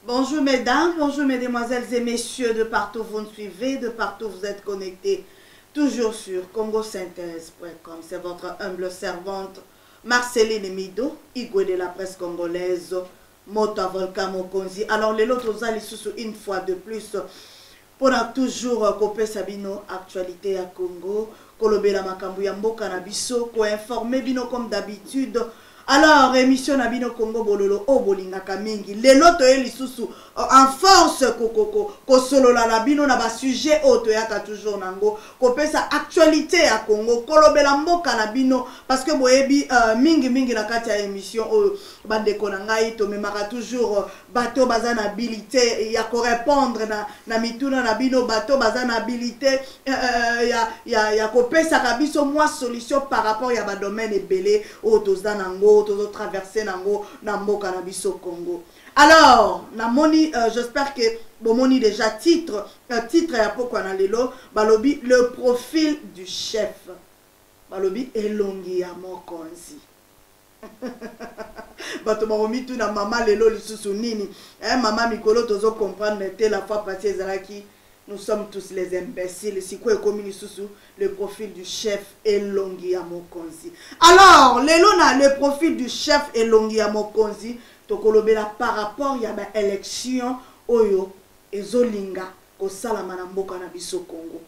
Bonjour mesdames, bonjour mesdemoiselles et messieurs, de partout vous nous suivez, de partout vous êtes connectés, toujours sur congosynthèse.com. C'est votre humble servante Marceline Mido, Igwe de la presse congolaise, Mota Volcan Mokonzi. Alors les autres allez sous une fois de plus pour toujours copé Sabino actualité à Congo, Kolobela Makambu ya mboka na biso, ko informer bino comme d'habitude. Alors, émission Nabino Congo Bololo, O Bolinga Kamingi, les loto et les sous en force, ko solo la labino na ba sujet auto yaka toujours nango, ko pesa actualité à Congo, kolobela mboka nabino, parce que boyebi mingi na kati ya émission, bande konangai, to memaka toujours bateau bazan habilité, ya ko répondre na mituna nabino, bateau bazan habilité, ya ko pesa kabiso moi solution par rapport ya ba domaine ebele, auto zanango, tous traverser nango na mboka na biso Congo. Alors namoni j'espère que bomoni déjà titre ya poko na lelo balobi le profil du chef balobi elongi ya mokonzi bato baromi tu na mama lelo lisusu nini mama mikolo tozo comprendre te la fois passée ezalaki nous sommes tous les imbéciles. Si quoi comme le profil du chef Elongi Amokonzi. Alors, le profil du chef Elongi Amokonzi, tokolobela par rapport à l'élection Oyo ezolinga ko salama na mboka na biso Congo.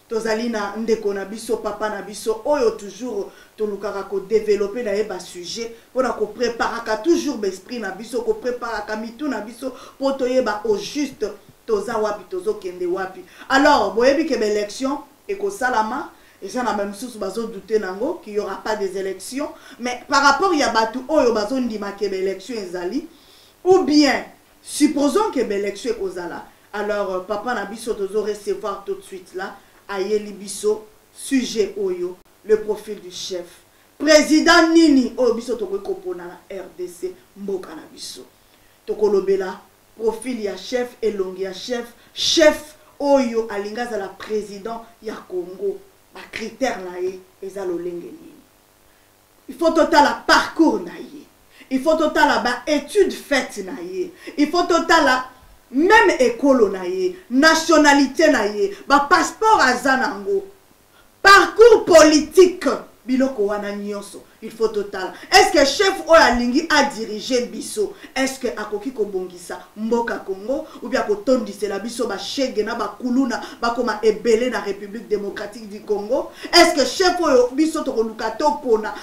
Tozali na ndeko na biso papa na biso Oyo toujours tolukaka ko développer na eba sujet pour ko préparer toujours l'esprit na biso ko préparer mitu na biso pour toyeba au juste toza wapi tozo kende wapi. Alors boyebi ke l'élection et ko salama et ça na même sous bazo douter nango qu'il y aura pas des élections, mais par rapport ya batu oyo bazo ndima ke l'élection ezali ou bien supposons que l'élection kozala. Alors papa na biso tozo recevoir tout de suite là ayeli biso sujet oyo le profil du chef président nini oyo biso to ko pona na RDC mboka na biso tokolobela profil ya chef Elongi ya chef oyo alingaza la président ya Congo ba critère na ye ezalo lenge nini. Il faut total la parcours na ye, il faut total la ba étude faite na ye, il faut total la même école na ye, nationalité na ye, ba passeport azanango, parcours politique biloko wana nyonso. Il faut total. Est-ce que chef Oyalingi a dirigé biso? Est-ce que akoki ko bongisa mboka Congo ou bien ko tondise la biso ba shege na ba kuluna ba koma ebele na République démocratique du Congo? Est-ce que chef Oyo biso to luka to pona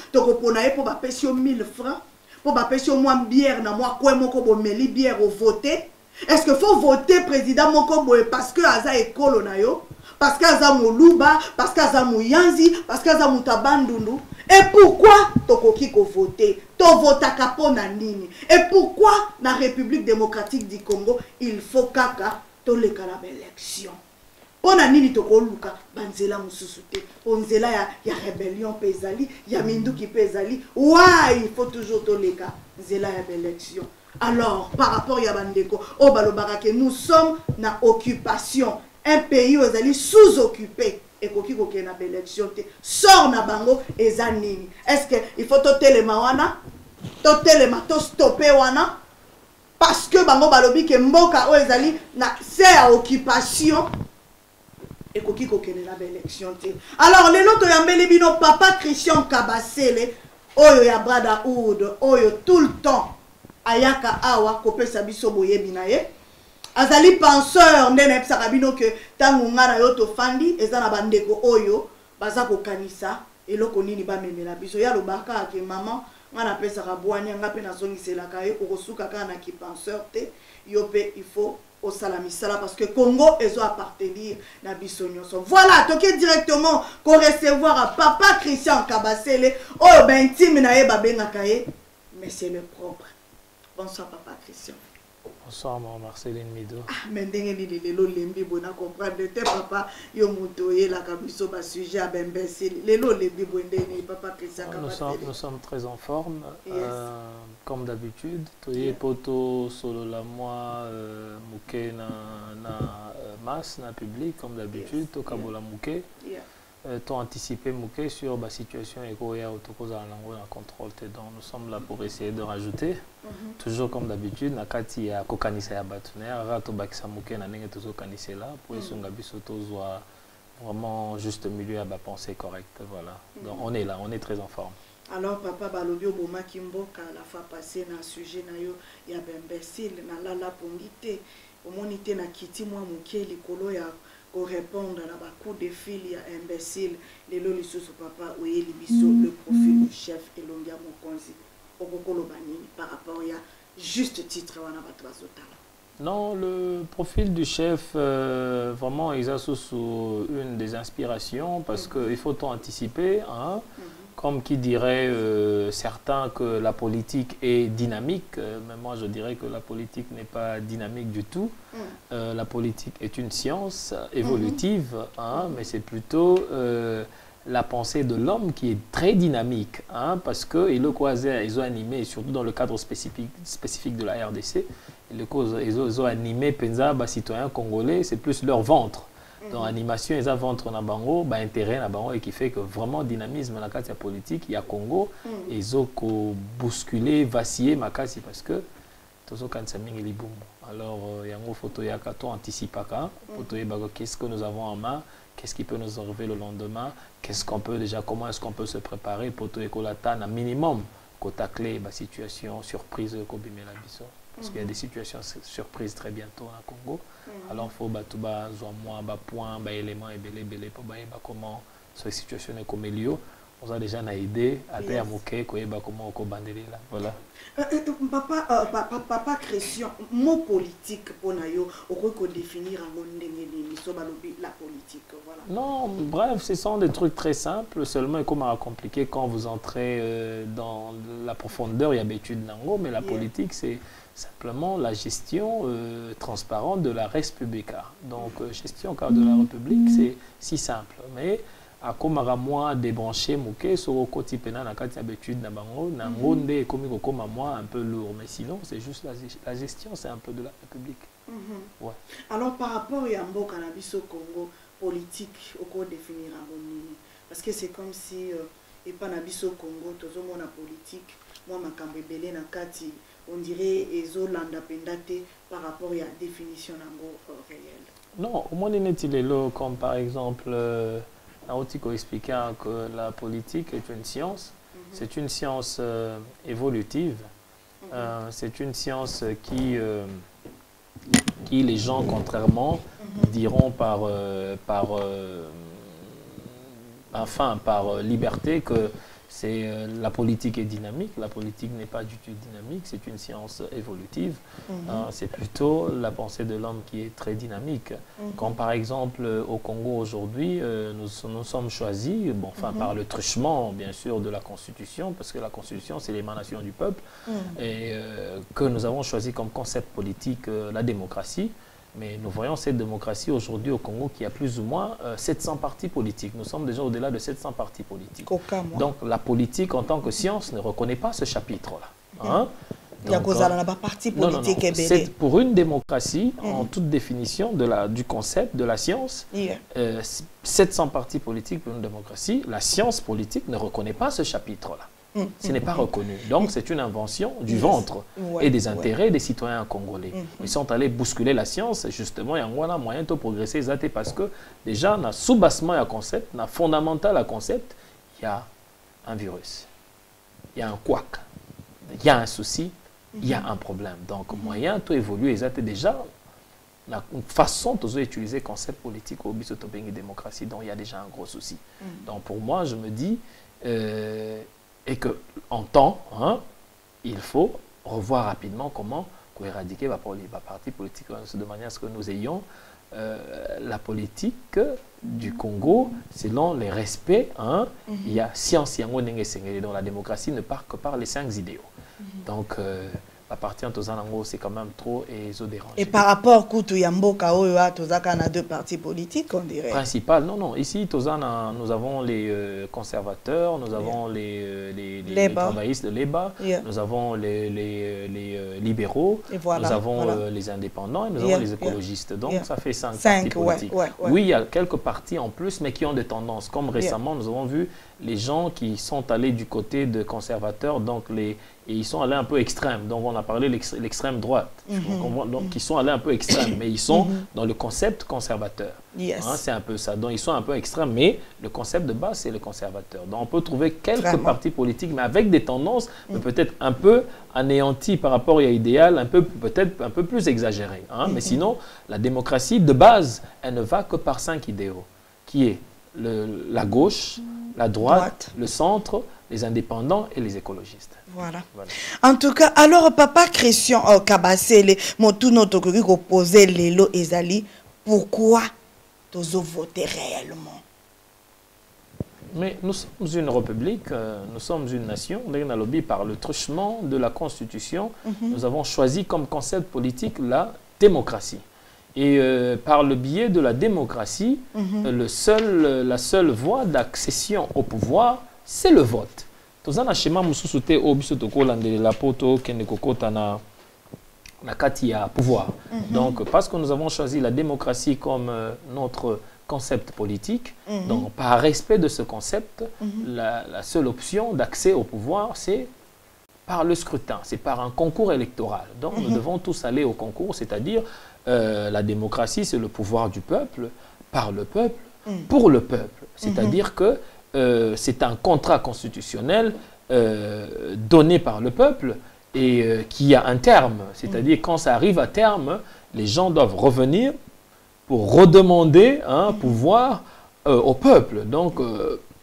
e po ba pesio 1000 francs pour ba pesio moi bière na moi quoi moko bo meli bière au voter? Est-ce que faut voter président moko boye parce que aza ekolo na yo? Parce que aza moluba, parce que aza muyanzi, parce que aza mutabandundu? Et pourquoi tokoki ko voter? To vota kapona nini? Et pourquoi na République démocratique du Congo il faut kaka to le kala élection? Pona nini toko luka banzela mususu te? Onzela ya rébellion pezali, ya minduki pezali. Ouais, il faut toujours to le ka nzela ya élection. Alors par rapport ya bandeko, o balobaka que nous sommes na occupation, un pays où ezali sous-occupé. Et koki koke na élection te sort na bango ezanini. Est-ce que il faut to telema wana to stopper wana parce que bango balobi ke mboka o ezali na c'est à occupation et koki koke na élection te. Alors les loto yambeli bino papa Christian Kabasele oyo ya brada Oud oyo tout le temps ayaka awa kopesa biso boyebi na ye azali penseur ndene psa kabino ke tangu ngana yo to fandi eza na bandeko oyo baza ko kanisa eloko nini ba memela biso ya lobaka ke mama ngana pesa kabwani ngape na zongisela kaye okosuka kana ki penseur te yo pe il faut au salamisala parce que Congo ezo appartenir na biso nyonso. Voilà toke directement ko recevoir à papa Christian Kabasele oyo ben intime na ye babenga kaye mais c'est le propre. Bonsoir papa Christian. Bonsoir Marceline Mido. Ah, mais ndenge lelo lembi bona comprendre te papa yo muto ye la kabiso ba sujet à imbécile. Lelo lembi bondene papa Christian Kabasele. Nous sommes très en forme comme d'habitude. Toye poto solo la moi muke na masse na public comme d'habitude to kabola muke. t'ont anticipé sur la situation et qu'on a contrôle. Donc nous sommes là pour essayer de rajouter, toujours comme d'habitude, nakati ya kokanisa ya batunaire, rato bakisa muke na nenge tozo kanise là pour esunga biso tozwa vraiment juste milieu à la pensée correcte, voilà. Donc on est là, on est très en forme. Alors papa balobi oboma kimboka la fois passée na sujet na yo ya imbécile na lala pongite omonite na kiti mwa muke likolo ya ko répondre na ba coup de fil ya imbécile lelo lisusu papa oyeli biso le profil du chef Elongia Mokonzi okokolo banini par rapport ya juste titre wana bato bazotala. Non, le profil du chef, vraiment, il a sous une des inspirations parce qu'il faut anticiper, hein, comme qui dirait certains que la politique est dynamique, mais moi je dirais que la politique n'est pas dynamique du tout. La politique est une science évolutive, hein, mais c'est plutôt la pensée de l'homme qui est très dynamique, hein, parce qu'ils ont animé, surtout dans le cadre spécifique de la RDC, ils ont animé Penza, citoyens congolais, c'est plus leur ventre. Dans l'animation, ils ont ventre na bango, intérêt na bango, et qui fait que vraiment dynamisme dans la carte politique, il y a Congo, ils ont bousculé, vacillé makasi parce que alors il y a une photo ya kato anticipaka, photo qu'est-ce que nous avons en main, qu'est-ce qui peut nous arriver le lendemain, qu'est-ce qu'on peut déjà, comment est-ce qu'on peut se préparer pour tout un minimum tacler la situation surprise kobimela biso. Parce qu'il y a des situations surprises très bientôt au Congo. Alors il faut moins point, éléments et belé pour comment cette situation est comme lieu. On a déjà une idée à faire comment on va là. Voilà. Papa Christian, mot politique pour nous, on peut définir la politique. Voilà. Non, bref, ce sont des trucs très simples. Seulement, comment compliqué quand vous entrez dans la profondeur, il y a l'étude d'ango, mais la politique, c'est simplement la gestion transparente de la res publica. Donc, gestion de la République, c'est si simple. Mais à comment moi débrancher mouké sur le côté pénal na kati habitude na bango na ngonde comme moi un peu lourd, mais sinon c'est juste la gestion, c'est un peu de la République. Ouais. Alors par rapport à mboka na biso Congo politique au définir nini parce que c'est comme si et pas na biso Congo tozo mona politique moi makambo ebele na kati on dirait ezolanda pendate par rapport à la définition nango réelle. Non, au moins il comme par exemple Naotiko expliquait que la politique est une science, c'est une science évolutive, c'est une science qui les gens, contrairement, diront par liberté que la politique est dynamique. La politique n'est pas du tout dynamique, c'est une science évolutive. C'est plutôt la pensée de l'homme qui est très dynamique. Comme par exemple au Congo aujourd'hui, nous sommes choisis par le truchement bien sûr de la Constitution, parce que la Constitution c'est l'émanation du peuple, et que nous avons choisi comme concept politique la démocratie. Mais nous voyons cette démocratie aujourd'hui au Congo qui a plus ou moins 700 partis politiques. Nous sommes déjà au-delà de 700 partis politiques. Donc la politique en tant que science ne reconnaît pas ce chapitre-là. Hein? C'est pour une démocratie, en toute définition du concept de la science, 700 partis politiques pour une démocratie, la science politique ne reconnaît pas ce chapitre-là. Ce n'est pas reconnu. Donc, c'est une invention du ventre et des intérêts des citoyens congolais. Ils sont allés bousculer la science, justement, il y a un moyen de progresser, parce que déjà, dans le sous-bassement, il y a un concept, dans le fondamental, il y a un concept, il y a un virus, il y a un couac, il y a un souci, il y a un problème. Donc, moyen de évoluer, déjà, la façon d'utiliser le concept politique au bisotobengi démocratie, donc il y a déjà un gros souci. Donc, pour moi, je me dis... et qu'en temps, il faut revoir rapidement comment éradiquer les partis politiques de manière à ce que nous ayons la politique du Congo selon les respects. Il y a science, dont la démocratie ne part que par les 5 idéaux. Donc, partie en Tozanango, c'est quand même trop et ils ont dérangé. Et par rapport à Koutou Yamboka, Tozaka a deux partis politiques, on dirait. Principal, non, non. Ici, Tozana, nous avons les conservateurs, nous avons les travaillistes de l'EBA, nous avons les libéraux, nous avons les indépendants et nous avons les écologistes. Donc, ça fait 5 partis politiques. Oui, il y a quelques partis en plus, mais qui ont des tendances. Comme récemment, nous avons vu les gens qui sont allés du côté de conservateurs, donc et ils sont allés un peu extrêmes. Donc, on a parlé de l'extrême droite. Donc, ils sont allés un peu extrêmes, mais ils sont dans le concept conservateur. C'est un peu ça. Donc, ils sont un peu extrêmes, mais le concept de base, c'est le conservateur. Donc, on peut trouver quelques partis politiques, mais avec des tendances peut-être un peu anéanties par rapport à l'idéal, peut-être un peu plus exagérées. Mais sinon, la démocratie, de base, elle ne va que par 5 idéaux, qui est la gauche, la droite, le centre, les indépendants et les écologistes. Voilà. En tout cas, alors, Papa Christian Kabasele, tout notre opposé Lelo Ezali, pourquoi tu as voté réellement? Mais nous sommes une république, nous sommes une nation. Par le truchement de la Constitution, nous avons choisi comme concept politique la démocratie. Et par le biais de la démocratie, la seule voie d'accession au pouvoir, c'est le vote. Tozana schéma mususuté obiso toko la poto kenekokota na kati ya pouvoir. Donc parce que nous avons choisi la démocratie comme notre concept politique, donc par respect de ce concept, la seule option d'accès au pouvoir, c'est par le scrutin, c'est par un concours électoral. Donc nous devons tous aller au concours, c'est-à-dire la démocratie, c'est le pouvoir du peuple, par le peuple, pour le peuple. C'est-à-dire que c'est un contrat constitutionnel donné par le peuple et qui a un terme. C'est-à-dire quand ça arrive à terme, les gens doivent revenir pour redemander un pouvoir au peuple. Donc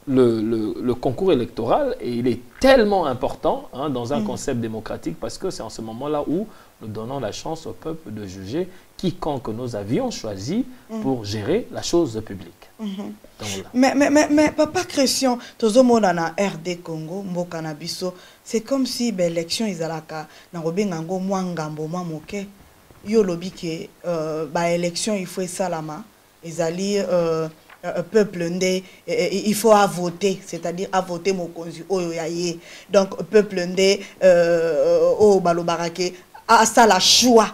le concours électoral, il est tellement important dans un concept démocratique parce que c'est en ce moment-là où nous donnons la chance au peuple de juger quiconque nous avions choisi pour gérer la chose publique. Mais Papa Christian, tozomona RD Congo, mboka na biso, c'est comme si l'élection izalaka na robengango mwa ngambo mwa moke. Yo lobi ke élection il faut salama, ezali peuple ndé il faut à voter, c'est-à-dire à voter mokonzi oyo yaye. Donc peuple ndé o balobarake a ça la choix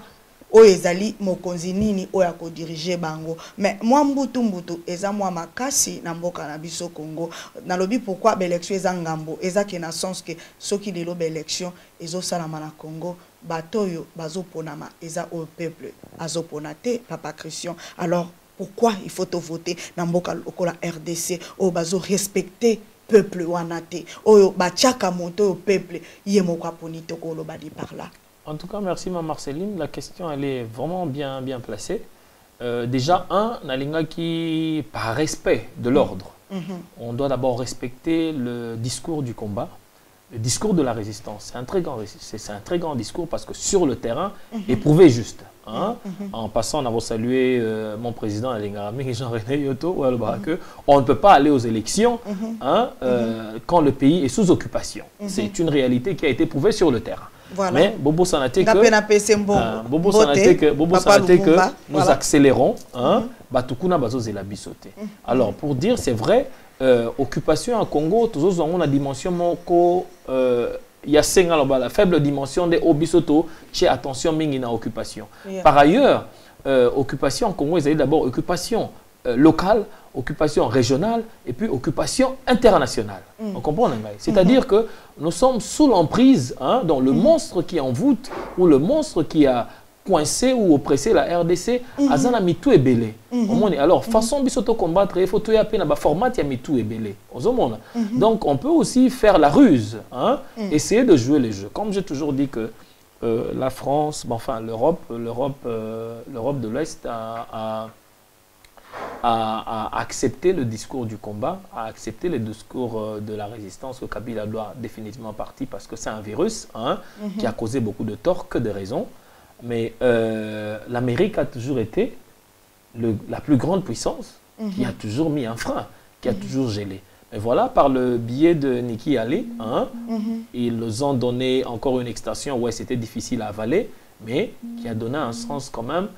o ezali mokonzi nini o ya ko diriger bango. Mais moi mbutu eza moi makasi na mboka na biso Congo na lobi pourquoi l'élection eza ngambo eza ke na sens que soki lelo élection ezo salama na Congo batoyo bazoponama eza au peuple azoponate Papa Christian. Alors pourquoi il faut te voter na mboka lokola RDC o bazo respecter peuple wanate o bachaka moto au peuple yemoko aponite ko lo badi par là. En tout cas, merci ma Marceline. La question, elle est vraiment bien placée. Déjà, Nalinga qui, par respect de l'ordre, on doit d'abord respecter le discours du combat, le discours de la résistance. C'est un très grand discours parce que sur le terrain, éprouvé juste. En passant, on a salué mon président Alingarami, Jean-René Yoto, on ne peut pas aller aux élections quand le pays est sous occupation. C'est une réalité qui a été prouvée sur le terrain. Voilà. Mais Bobo Sanaté que nous accélérons, Batukuna Bazo Zelabisote. Alors pour dire, c'est vrai, occupation en Congo, toujours on a dimension moko il y a la faible dimension des Obisoto, chez attention mingina occupation. Par ailleurs, occupation en Congo, ils d'abord occupation locale, occupation régionale et puis occupation internationale. On comprend, c'est-à-dire que nous sommes sous l'emprise dans le monstre qui envoûte ou le monstre qui a coincé ou oppressé la RDC, azana mitu ebele. Alors, façon bisoto combattre, il faut tout y avoir format ya mitu ebele. Donc, on peut aussi faire la ruse, essayer de jouer les jeux. Comme j'ai toujours dit que la France, enfin l'Europe de l'Est a accepté le discours du combat, a accepté le discours de la résistance que Kabila doit définitivement partir parce que c'est un virus qui a causé beaucoup de tort, que de raisons. Mais l'Amérique a toujours été la plus grande puissance qui a toujours mis un frein, qui a toujours gelé. Et voilà, par le biais de Nikki Haley, hein, ils ont donné encore une extension où c'était difficile à avaler, mais qui a donné un sens quand même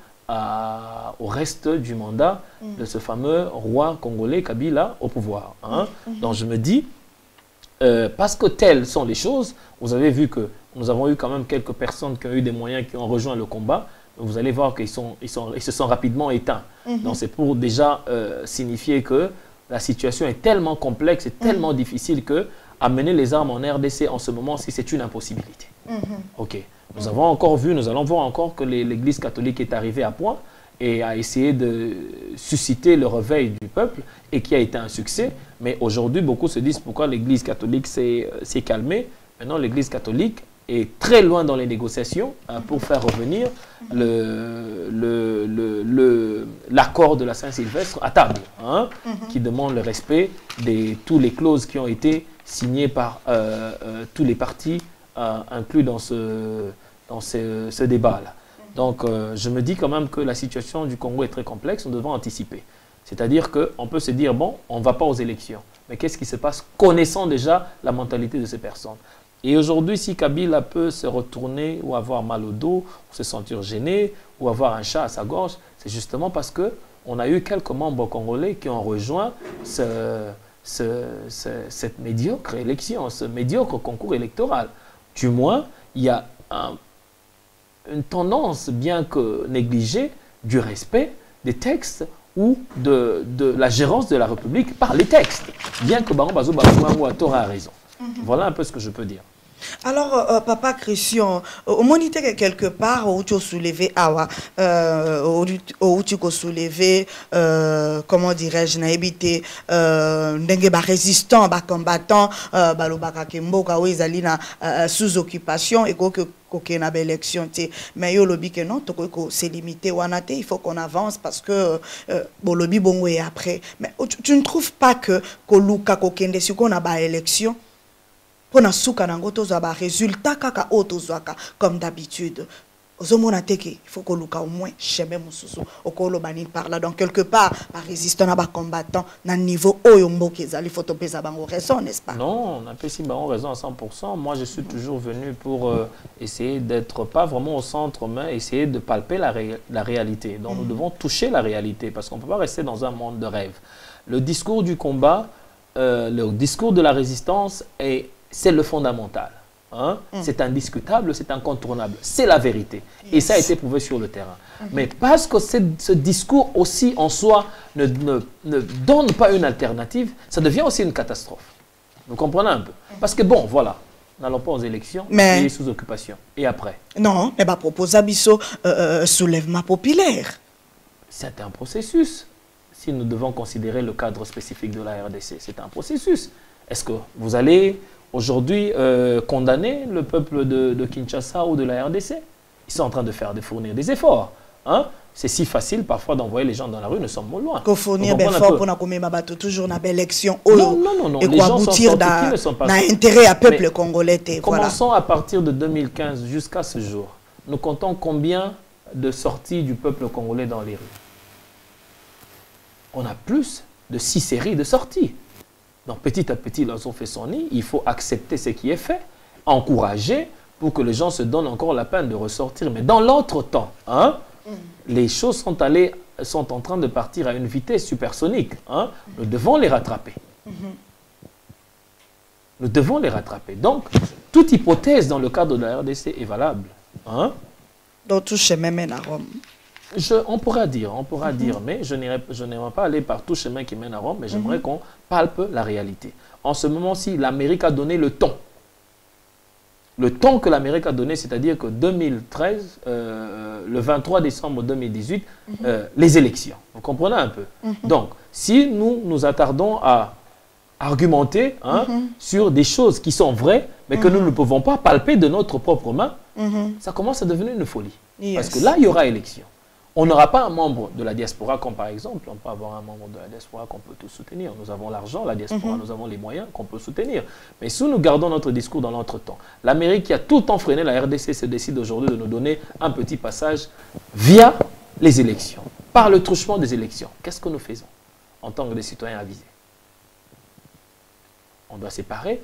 au reste du mandat de ce fameux roi congolais Kabila au pouvoir. Hein. Donc je me dis, parce que telles sont les choses, vous avez vu que nous avons eu quand même quelques personnes qui ont eu des moyens, qui ont rejoint le combat. Vous allez voir qu'ils se sont rapidement éteints. Donc c'est pour déjà signifier que la situation est tellement complexe et tellement difficile que amener les armes en RDC en ce moment-ci, c'est une impossibilité. Ok. Nous avons encore vu, nous allons voir encore que l'Église catholique est arrivée à point et a essayé de susciter le réveil du peuple et qui a été un succès. Mais aujourd'hui, beaucoup se disent pourquoi l'Église catholique s'est calmée. Maintenant, l'Église catholique est très loin dans les négociations pour faire revenir l'accord de la Saint-Sylvestre à table, hein, qui demande le respect de toutes les clauses qui ont été signées par tous les partis inclus dans ce débat-là. Donc, je me dis quand même que la situation du Congo est très complexe, nous devons anticiper. C'est-à-dire qu'on peut se dire, bon, on ne va pas aux élections. Mais qu'est-ce qui se passe connaissant déjà la mentalité de ces personnes? Et aujourd'hui, si Kabila peut se retourner ou avoir mal au dos, ou se sentir gêné, ou avoir un chat à sa gorge, c'est justement parce qu'on a eu quelques membres congolais qui ont rejoint cette médiocre élection, ce médiocre concours électoral. Du moins, il y a une tendance, bien que négligée, du respect des textes ou de la gérance de la République par les textes, bien que Baron Bazo Babouangou a tort a raison. Voilà un peu ce que je peux dire. Alors, Papa Christian, au monité quelque part, où tu as soulevé, où tu as soulevé, comment dirais-je, n'habité, n'engé résistant, combattant, balobaka kemboka, où ils allaient sous occupation et que qu'il y a une élection, mais yo lobby que non, c'est limité il faut qu'on avance parce que bon lobby bon et après. Mais tu ne trouves pas que Koluka kokende si qu'on a ba élection pour na souka nango tozo ba résultat kaka otozwaka comme d'habitude. Il faut que Luka au moins chemin mususu okolo bani par là donc quelque part par résistant na ba combattant na niveau oyombo kezali faut topé za bango raison n'est-ce pas? Non, on a pas si bango raison à 100%. Moi je suis toujours venu pour essayer d'être pas vraiment au centre mais essayer de palper la réalité. Donc nous devons toucher la réalité parce qu'on peut pas rester dans un monde de rêve. Le discours du combat, le discours de la résistance c'est le fondamental. Hein? C'est indiscutable, c'est incontournable, c'est la vérité. Et ça a été prouvé sur le terrain. Mais parce que ce discours aussi en soi ne donne pas une alternative, ça devient aussi une catastrophe. Vous comprenez un peu? Parce que bon, voilà, n'allons pas aux élections, mais sous occupation. Et après? Non, mais va proposer Bisso soulèvement populaire. C'est un processus. Si nous devons considérer le cadre spécifique de la RDC, c'est un processus. Est-ce que vous allez aujourd'hui condamner le peuple de Kinshasa ou de la RDC? Ils sont en train de fournir des efforts. Hein? C'est si facile parfois d'envoyer les gens dans la rue, nous sommes loin. Qu'il faut fournir des efforts pour nous toujours dans l'élection. Non. Et quoi aboutir dans l'intérêt à peuple congolais. Commençons à partir de 2015 jusqu'à ce jour. Nous comptons combien de sorties du peuple congolais dans les rues? On a plus de 6 séries de sorties. Donc petit à petit, lorsqu'on fait son nid, il faut accepter ce qui est fait, encourager pour que les gens se donnent encore la peine de ressortir. Mais dans l'entretemps, hein, les choses sont en train de partir à une vitesse supersonique. Hein. Nous devons les rattraper. Nous devons les rattraper. Donc, toute hypothèse dans le cadre de la RDC est valable. Hein. Donc tout chemin mène à Rome. On pourra dire, mais je n'aimerais pas aller par tout chemin qui mène à Rome, mais j'aimerais qu'on palpe la réalité. En ce moment-ci, l'Amérique a donné le ton. Le ton que l'Amérique a donné, c'est-à-dire que 2013, le 23 décembre 2018, les élections. Vous comprenez un peu? Donc, si nous nous attardons à argumenter sur des choses qui sont vraies, mais que nous ne pouvons pas palper de notre propre main, ça commence à devenir une folie. Parce que là, il y aura élection. On n'aura pas un membre de la diaspora comme par exemple, on peut avoir un membre de la diaspora qu'on peut tous soutenir. Nous avons l'argent, la diaspora, nous avons les moyens qu'on peut soutenir. Mais si nous gardons notre discours dans l'entretemps, l'Amérique qui a tout le temps freiné la RDC se décide aujourd'hui de nous donner un petit passage via les élections, par le truchement des élections. Qu'est-ce que nous faisons en tant que des citoyens avisés? on doit séparer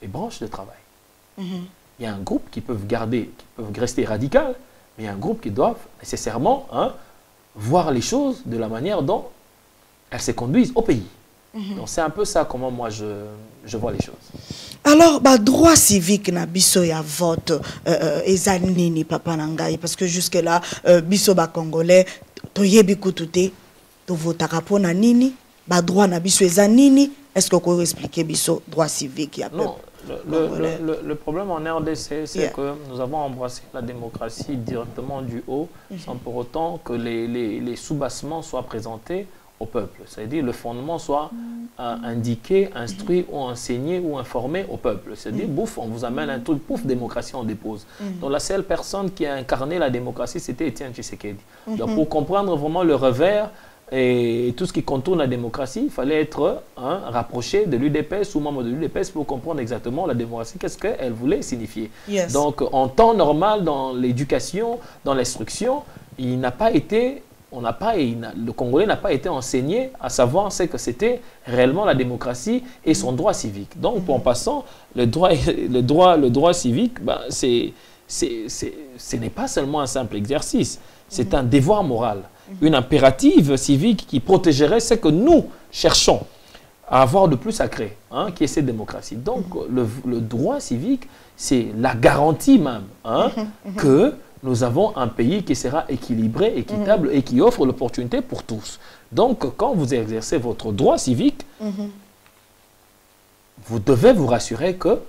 les branches de travail. Il y a un groupe qui peuvent garder, qui peuvent rester radical, mais il y a un groupe qui doivent nécessairement voir les choses de la manière dont elles se conduisent au pays. Donc c'est un peu ça comment moi je vois les choses. Alors, droit civique na biso ya vote ezanini papa nangai, parce que jusque là biso ba congolais toyebi kututé to votaka pona nini ba droit na biso ezanini. Est-ce que vous pouvez expliquer biso droit civique ya non. Le problème en RDC, c'est que nous avons embrassé la démocratie directement du haut, sans pour autant que les sous-bassements soient présentés au peuple. C'est-à-dire le fondement soit indiqué, instruit ou enseigné ou informé au peuple. C'est-à-dire, bouf, on vous amène un truc, pouf, démocratie, on dépose. Donc la seule personne qui a incarné la démocratie, c'était Étienne Tshisekedi. Donc pour comprendre vraiment le revers et tout ce qui contourne la démocratie, il fallait être rapproché de l'UDPS ou membre de l'UDPS pour comprendre exactement la démocratie, qu'est-ce qu'elle voulait signifier. Donc en temps normal, dans l'éducation, dans l'instruction, il n'a pas été... le Congolais n'a pas été enseigné à savoir ce que c'était réellement la démocratie et son droit civique. Donc, en passant, le droit civique, ce n'est pas seulement un simple exercice, c'est un devoir moral, une impérative civique qui protégerait ce que nous cherchons à avoir de plus sacré, qui est cette démocratie. Donc, le droit civique, c'est la garantie même que nous avons un pays qui sera équilibré, équitable et qui offre l'opportunité pour tous. Donc, quand vous exercez votre droit civique, vous devez vous rassurer que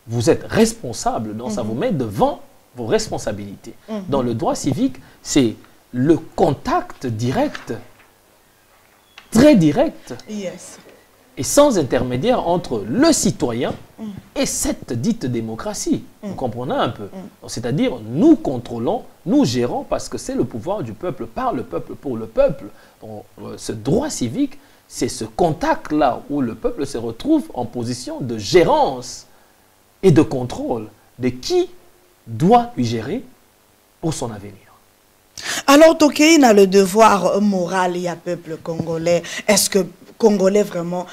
vous êtes responsable. Donc, ça vous met devant vos responsabilités. Dans le droit civique, c'est le contact direct, très direct, et sans intermédiaire entre le citoyen et cette dite démocratie. Vous comprenez un peu? C'est-à-dire, nous contrôlons, nous gérons parce que c'est le pouvoir du peuple, par le peuple, pour le peuple. Donc, ce droit civique, c'est ce contact-là où le peuple se retrouve en position de gérance et de contrôle de qui doit lui gérer pour son avenir. Alors, Tokei a le devoir moral, il y a peuple congolais. Est-ce que Congolais vraiment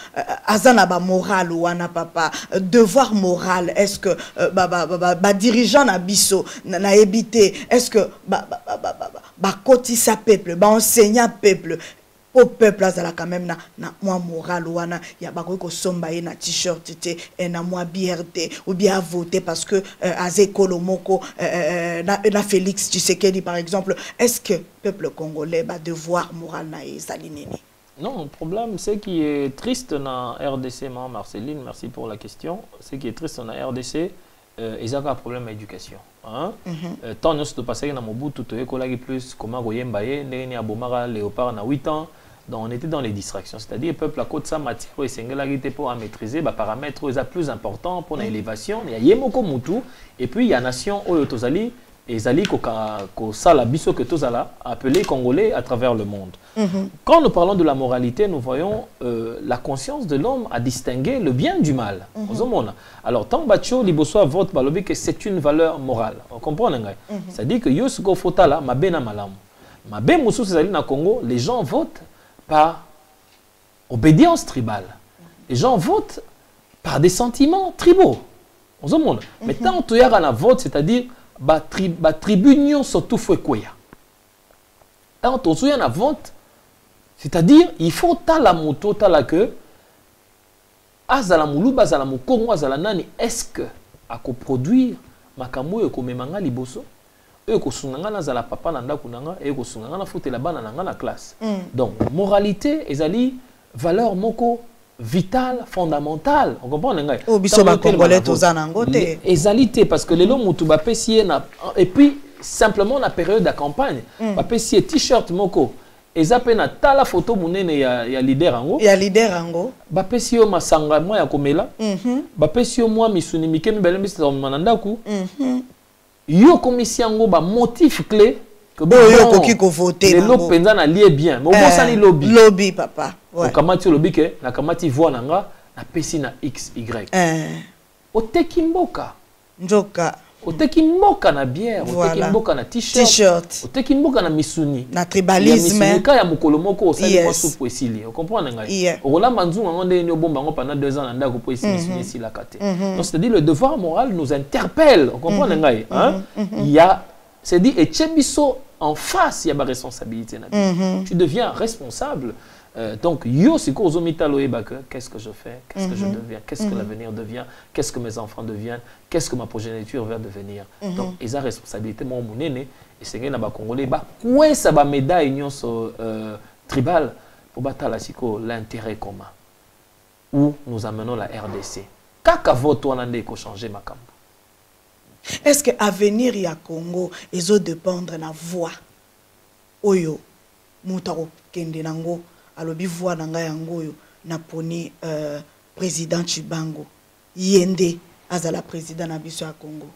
azanaba moral ou ana papa devoir moral, est-ce que dirigeant na biso na éviter, est-ce que kotisa peuple enseignant peuple au peuple azala quand même na moi moral ou ana ya bakoki ko somba na t-shirt te na moi BRT ou bien voter parce que azekolo moko na Félix Tshisekedi par exemple. Est-ce que peuple congolais devoir moral na ezali nini? Non, le problème, c'est qui est triste dans RDC, Marceline, merci pour la question. Ce qui est triste dans la RDC, il y a un problème d'éducation. Tant nous sommes passés dans Mobutu, plus comment Goyembaye, Néni Abomara, Léopard, na 8 ans. Donc on était dans les distractions. C'est-à-dire le peuple à côté de sa matière, et pour maîtriser les paramètres plus importants pour l'élévation. Il y a Yemoko Moutou, et puis il y a Nation Oyotozali, et Zali Sala Biso que Tozala, appelé Congolais à travers le monde. Quand nous parlons de la moralité, nous voyons la conscience de l'homme à distinguer le bien du mal. Alors, tant Bacho Liboso vote balobi que c'est une valeur morale. On comprend, c'est-à-dire que Yosuko Fotala, Mabena Malam. Mabé Moussou Zali na Congo, les gens votent par obédience tribale. Les gens votent par des sentiments tribaux. Mais tant que tu as un vote, c'est-à-dire tribunion surtout faut quoi. Tant que tu as un vote, c'est-à-dire il faut ta la moto, ta la queue. Azala moulou, bazala moukongo, azala nani. Est-ce que à coproduire makamou et komemanga liboso? Et que sunanga na zala papa nanda kunanga et que sunanga na foute la bana nanga na classe. Donc moralité ezali valeur moko vitale fondamentale. On comprend nanga. O biso ba congolais tozana ngote. Ezalité parce que les lots mutu ba pesier na et puis simplement la période de campagne ba pesier t-shirt moko ezape na tala photo munene ya leader ango. Ya leader ango. Ba pesier masanga moi ya komela. Ba pesier moi misuni mikemi bele misita manandaku. Yo komisiango ba motif clé que yo koki ko voter les lots penza na lié bien mais au sali lobby lobby papa ouais kamati lobby ke na kamati voix nanga na pesi na XY o tekimboka njoka Oteki mboka na bière, oteki mboka na t-shirt, oteki mboka na misuni. Na tribalisme. Ya misuni ka ya mokolo moko osali mwa soupe esili. Vous comprenez ngai? Okolamba nzunga ngonde ni obomba ngo pendant 2 ans na ndako po esi misuni esila kate. Donc c'est-à-dire le devoir moral nous interpelle. Vous comprenez ngai? Hein? Il y a c'est-à-dire etchebiso en face il y a ma responsabilité na. Tu deviens responsable. Donc, yo, c'est quoi qu'est-ce que je fais, qu'est-ce que je deviens, qu'est-ce que l'avenir devient, qu'est-ce que mes enfants deviennent, qu'est-ce que ma progéniture va devenir. Donc, ils ont responsabilité, moi, mon aîné, et c'est que les Congolais, quoi ça va médaille tribal pour battre l'intérêt commun, où nous amenons la RDC. Kaka vote on a changer ma camp. Est-ce que l'avenir ya Congo, ils ont dépendre de la voix, oyo, moutaro kende nango. Alobi voix nanga yangoyo na poni président Chibango yende azala président na biso ya Congo.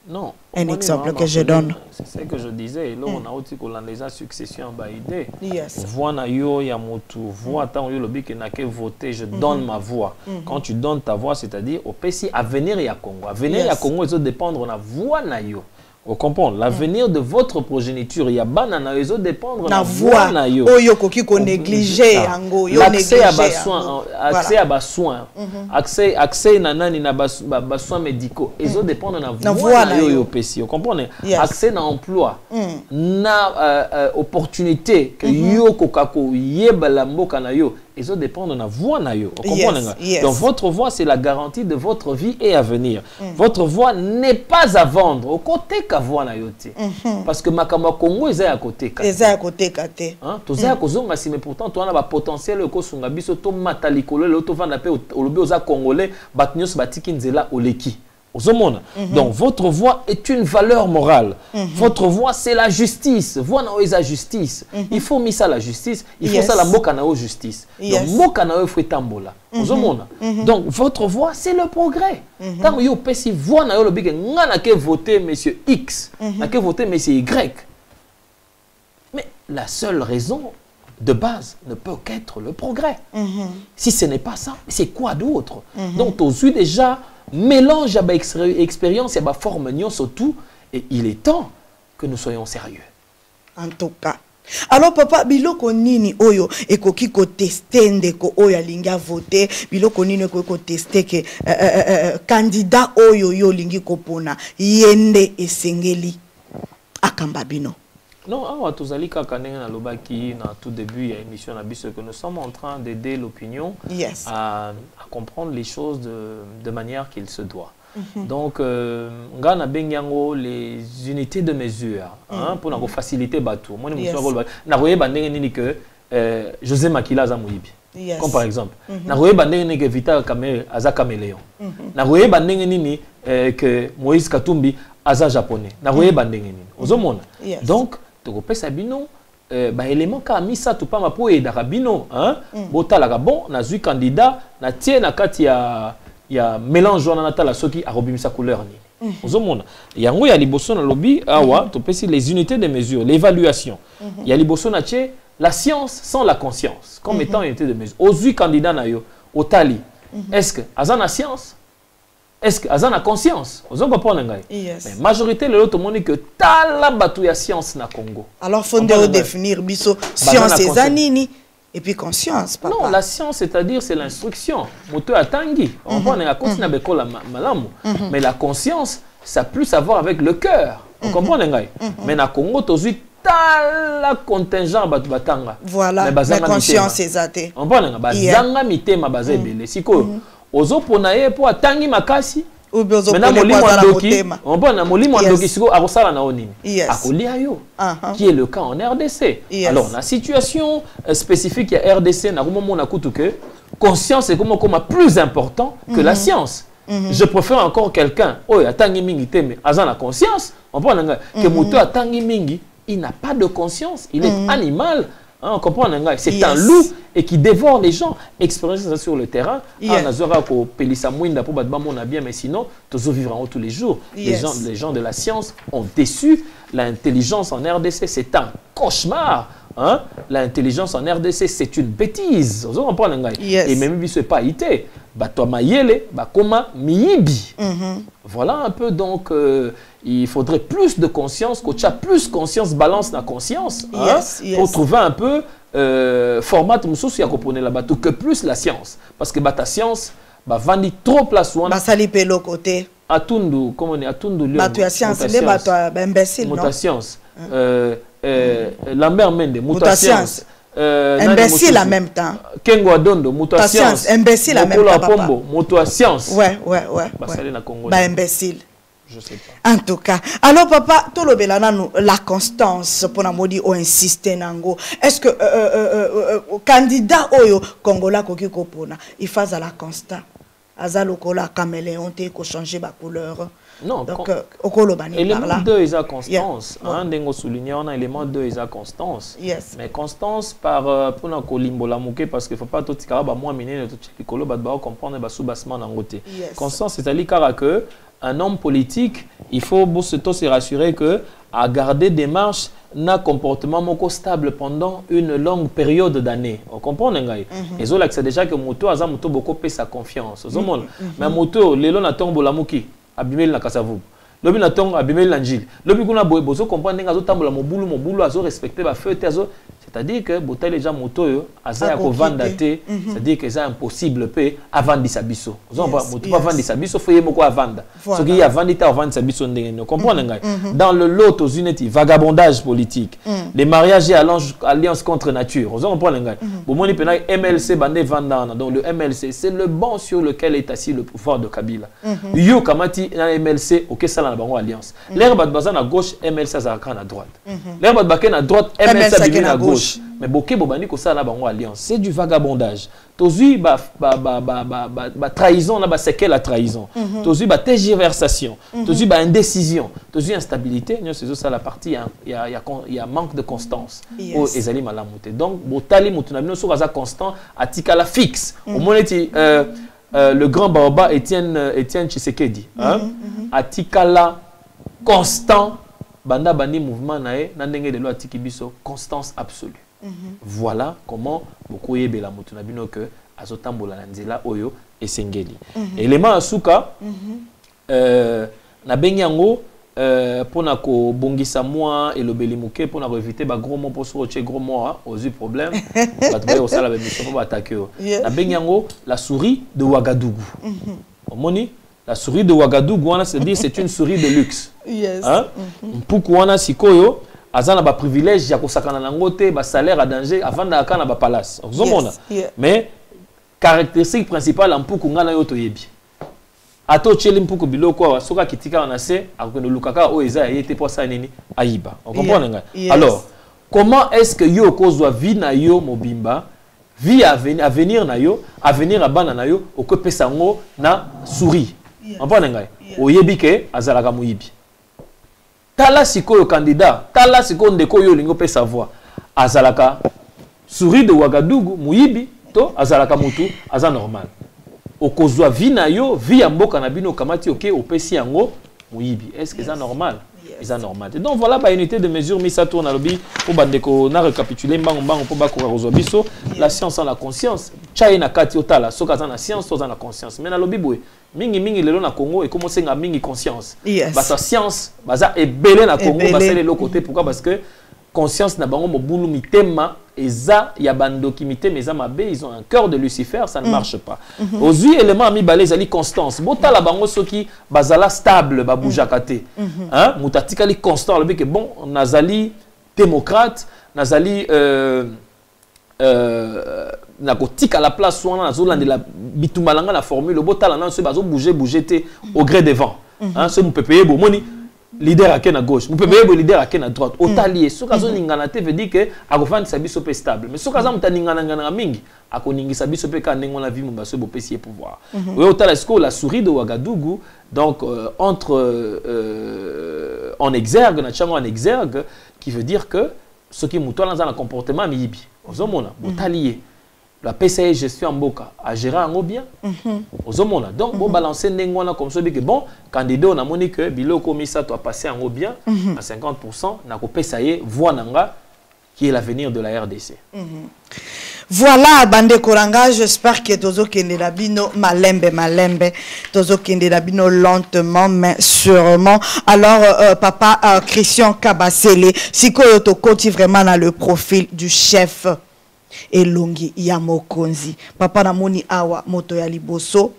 Non. Un exemple que je donne. C'est ce que je disais. Là, on a aussi la succession en idée. Yes. Voix na yo ya motu, voix tant yo lobi que na ke voter, je donne ma voix. Quand tu donnes ta voix, c'est-à-dire au PC avenir ya Congo. Avenir ya Congo, ils ont dépendre na voix na yo. Vous comprenez? L'avenir de votre progéniture, il y a banana, ils ont dépendre na voix na yo. Oyo koki ko négliger yango, yo l'accès à bas soins, accès à bas soins, accès nanani na bas soins médicaux, ils ont dépendre na voix na yo PC. Vous comprenez? Accès na emploi, na opportunité que yo kokako yeba la mboka na yo. Ils ont dépendre de la voix na yo. Vous comprenez? Donc votre voix c'est la garantie de votre vie et avenir. Votre voix n'est pas à vendre au côté ka voix na yo te. Parce que makamba Congo est à côté ka. Est à côté ka te. Hein? Tous à cause mais pourtant toi on a potentiel ko sunga biso to matalikolo le to vanda pe olobi oza congolais batnyos batiki nzela oleki. Donc votre voix est une valeur morale. Votre voix c'est la justice. Voix na la justice. Il faut mis ça la justice. Il faut ça la mboka na justice. Donc mboka na faut tambola. Donc votre voix c'est le progrès. Tant que yo pesi voix na yo le big ngana ke voter monsieur X, na ke voter monsieur Y. Mais la seule raison de base ne peut qu'être le progrès. Si ce n'est pas ça, c'est quoi d'autre? Donc aux yeux déjà mélange à expérience et à forme surtout et il est temps que nous soyons sérieux. En tout cas. Alors papa biloko nini oyo ekoki ko tester ndeko oyo alinga voter biloko nini ko tester que candidat oyo yo lingi kopona yende esengeli akamba bino. Non, à Tozali Kakaneng na Lobaki, na tout début, il y a une émission à Bissau que nous sommes en train d'aider l'opinion à comprendre les choses de manière qu'il se doit. Donc, Ngana Benyango, les unités de mesure, pour nous faciliter Batou. Moi, je que José Makila Zamouibi. Comme par exemple, Naroye Bandeng que Vital Aza Caméléon. Naroye Bandeng que Moïse Katumbi Aza japonais. Naroye Bandeng donc, Tokopé Sabino, élément ka misa tout pas ma po et d'arabino, hein, botala bon, na zui candidat, na tie na kati ya mélange na natala soki arobimisa couleur ni. Ozomona. Yango ya liboso na lobby, awa, topé si les unités de mesure, l'évaluation. Ya liboso na tie la science sans la conscience, comme étant une unité de mesure. Ozui candidat na yo, otali. Est-ce que azana science? Est-ce que Azan a conscience? Vous comprenez? Mais majorité le tout monde que tala batu ya science na Congo. Alors faut définir biso science et zanini et puis conscience papa. Non, la science c'est-à-dire c'est l'instruction. Moto atangi. On prend na conscience na bekola malamu. Mais la conscience ça a plus à voir avec le cœur. Vous comprenez? Mais na Congo tozui tala contingent batu batanga. Voilà. La conscience c'est zaté. On prend na bazanga mitema bazebele. Siko ozo ponaye po atangi makasi maintenant molimo ndoki on bona molimo ndoki siko akosala na onini akolia yo qui est le cas en RDC. Alors la situation spécifique ya RDC na komo mona kutu que conscience est comme plus important que la science. Je préfère encore quelqu'un oyo atangi mingi te mais azan la conscience on bona que moto atangi mingi il n'a pas de conscience, il est animal. On comprend, c'est un loup et qui dévore les gens. Expérience sur le terrain. On a bien, mais sinon, tous vivre tous les jours. Les gens de la science ont déçu. L'intelligence en RDC, c'est un cauchemar. L'intelligence en RDC, c'est une bêtise. Et même si ce n'est pas été. bato mayele bakoma miyibi. Voilà un peu donc il faudrait plus de conscience, que tu as plus conscience, balance la conscience pour trouver un peu format mususu ya kopone la bato que plus la science parce que ta science vandi trop place wana sali pe le côté atundu comment on est atundu le bato ya science les bato imbécile non muta science Lambert Mende muta science imbécile en même temps Kengo Adondo muta science imbécile en même temps papa muta science ouais basali na Congo imbécile. Je sais pas. En tout cas, alors papa, tout le la constance pour la modi ou insister nango. Est-ce que candidat oyo Congolais koki kopona, il fasse à la constant. Azalo kola caméléon te ko changer ba couleur. Non, donc okolo bani par là. Élément 2 is à constance. Un dengo souligner on a élément 2 is à constance. Yes. Mais constance par pour na kolimbola muke parce que faut pas tout tikara ba moi minene tout likolo ba comprendre ba sous bassement nangote. Constance c'est-à-dire que un homme politique, il faut se rassurer que à garder des marches n'a comportement moko stable pendant une longue période d'années. On comprend n'engai. Et zo là c'est déjà que moto aza moto beaucoup paie sa confiance. Mais moto lelo na tombo la muki abimeli na kasavu. Lobi na tongo abimeli na njili. Lobi kuna boye bozo comprendre nga zo tambola mobulu azo respecter ba feu azo. C'est-à-dire que botai déjà moto yo aza ya ko vanda te, c'est-à-dire que c'est impossible pe avandi sabiso. Ozo ba moto pas vandi sabiso faut yemo ko avanda. Ce qui y a vandi ta avandi sabiso ndenge no comprendre ngai. Dans le lot aux unités vagabondage politique, les mariages et alliances contre nature. Ozo comprendre ngai. Bon moni pena MLC bande vandana. Donc le MLC c'est le banc sur lequel est assis le pouvoir de Kabila. Yo kamati na MLC OK ça na bango alliance. L'herbe bazana à gauche, MLC azaka na droite. L'herbe baken à droite, MLC bibé à gauche. Mais boké bobani ko ça na bango alliance, c'est du vagabondage. Tozui trahison na c'est la trahison. Tozui tergiversation, tozui indécision, tozui instabilité, c'est ça la partie il y a manque de constance au ezali malamuté. Donc botali mutuna bino so kaza constant atikala fixe. Au moneti le grand baoba Étienne Tshisekedi, atikala constant banda bandi mouvement nae na ndenge de lo atiki biso constance absolue. Voilà comment beaucoup yebela mutu na bino que azotambola na nzela oyo esengeli. Élément asuka na bengi yango pona ko bongisa moi et lobeli muke pona ko éviter ba gros mots pour so che gros mots aux problème ba tbaye osala ba mission pour attaquer. Na bengi yango la souris de Ouagadougou. Omoni la souris de Ouagadougou, c'est-à-dire c'est une souris de luxe. Yes. Pourquoi sikoyo azana ba privilège ya kosakana nangote ba salaire à danger avant d'akana ba palace. Mais caractéristique principale en puku ngana yo toyebi. Ato cheli mpuku biloko wa soka kitika na se akendo lukaka o eza yete po sa nini ayiba. On comprend nga. Alors, comment est-ce que yo kozwa vie na yo mobimba? Vie à venir na yo, à venir à bana na yo, o ko pesa ngo na souris. On comprend nga. Oyebi ke azalaka muyibi. Tala sikoyo candidat, tala sikoyo ndeko yo lingo pe savoir. Azalaka souris de Ouagadougou, muyibi, to azalaka mutu, aza normal. Okozwa vi na yo, vi ya mboka na bino kamati oke opesi yango muyibi. Est-ce que c'est normal? C'est normal. Donc voilà ba unité de mesure mise à tourner lobby pour bandeko na récapituler mbango pour ba ko rezo biso la science en la conscience. Chai na kati otala soka za na science to za na conscience. Mais na lobby boy mingi lelo na Congo et commencer nga mingi conscience. Ba sa science baza ebele na Congo basele le côté pourquoi parce que conscience na bango mobulu mitema eza ya bandoki mitema eza mabe ils ont un cœur de Lucifer ça ne marche pas. Aux éléments mi balé zali constance bota la bango soki bazala stable ba boujaka te hein mutatika li constant le que bon nazali démocrate nazali na kotika la place wana nazolande la bitumalanga la formule bota la nan so bazo bouger te au gré des vents hein ce mu pepeye bo moni leader à à gauche, vous pouvez le leader à droite. Otalier, ce cas où ningana te veut dire que agofan sabi sope stable. Mais ce cas où ningana ngana mingi, ako ningi sabi sope ka nengon la vie mon basso bopesier pouvoir. Oui, otalesko la souris de Ouagadougou, donc entre en exergue, na chango en exergue, qui veut dire que ce qui moutoie dans un comportement miyibi. Ozomona, otalier. La PCA gestion en boka a géré en bien. Donc, bon balancer n'engona comme ça que bon candidat on a moni que biloko misa to a passé en bien à 50% na ko PCA voix nanga qui est l'avenir de la RDC. Voilà, bande Koranga, j'espère que Tozo Kendela Bino malembe. Tozo Kendela Bino lentement, mais sûrement. Alors, papa Christian Kabasele, si tu continues vraiment dans le profil du chef Elongi Yamokonzi. Papa Namoni Awa Moto ya Liboso.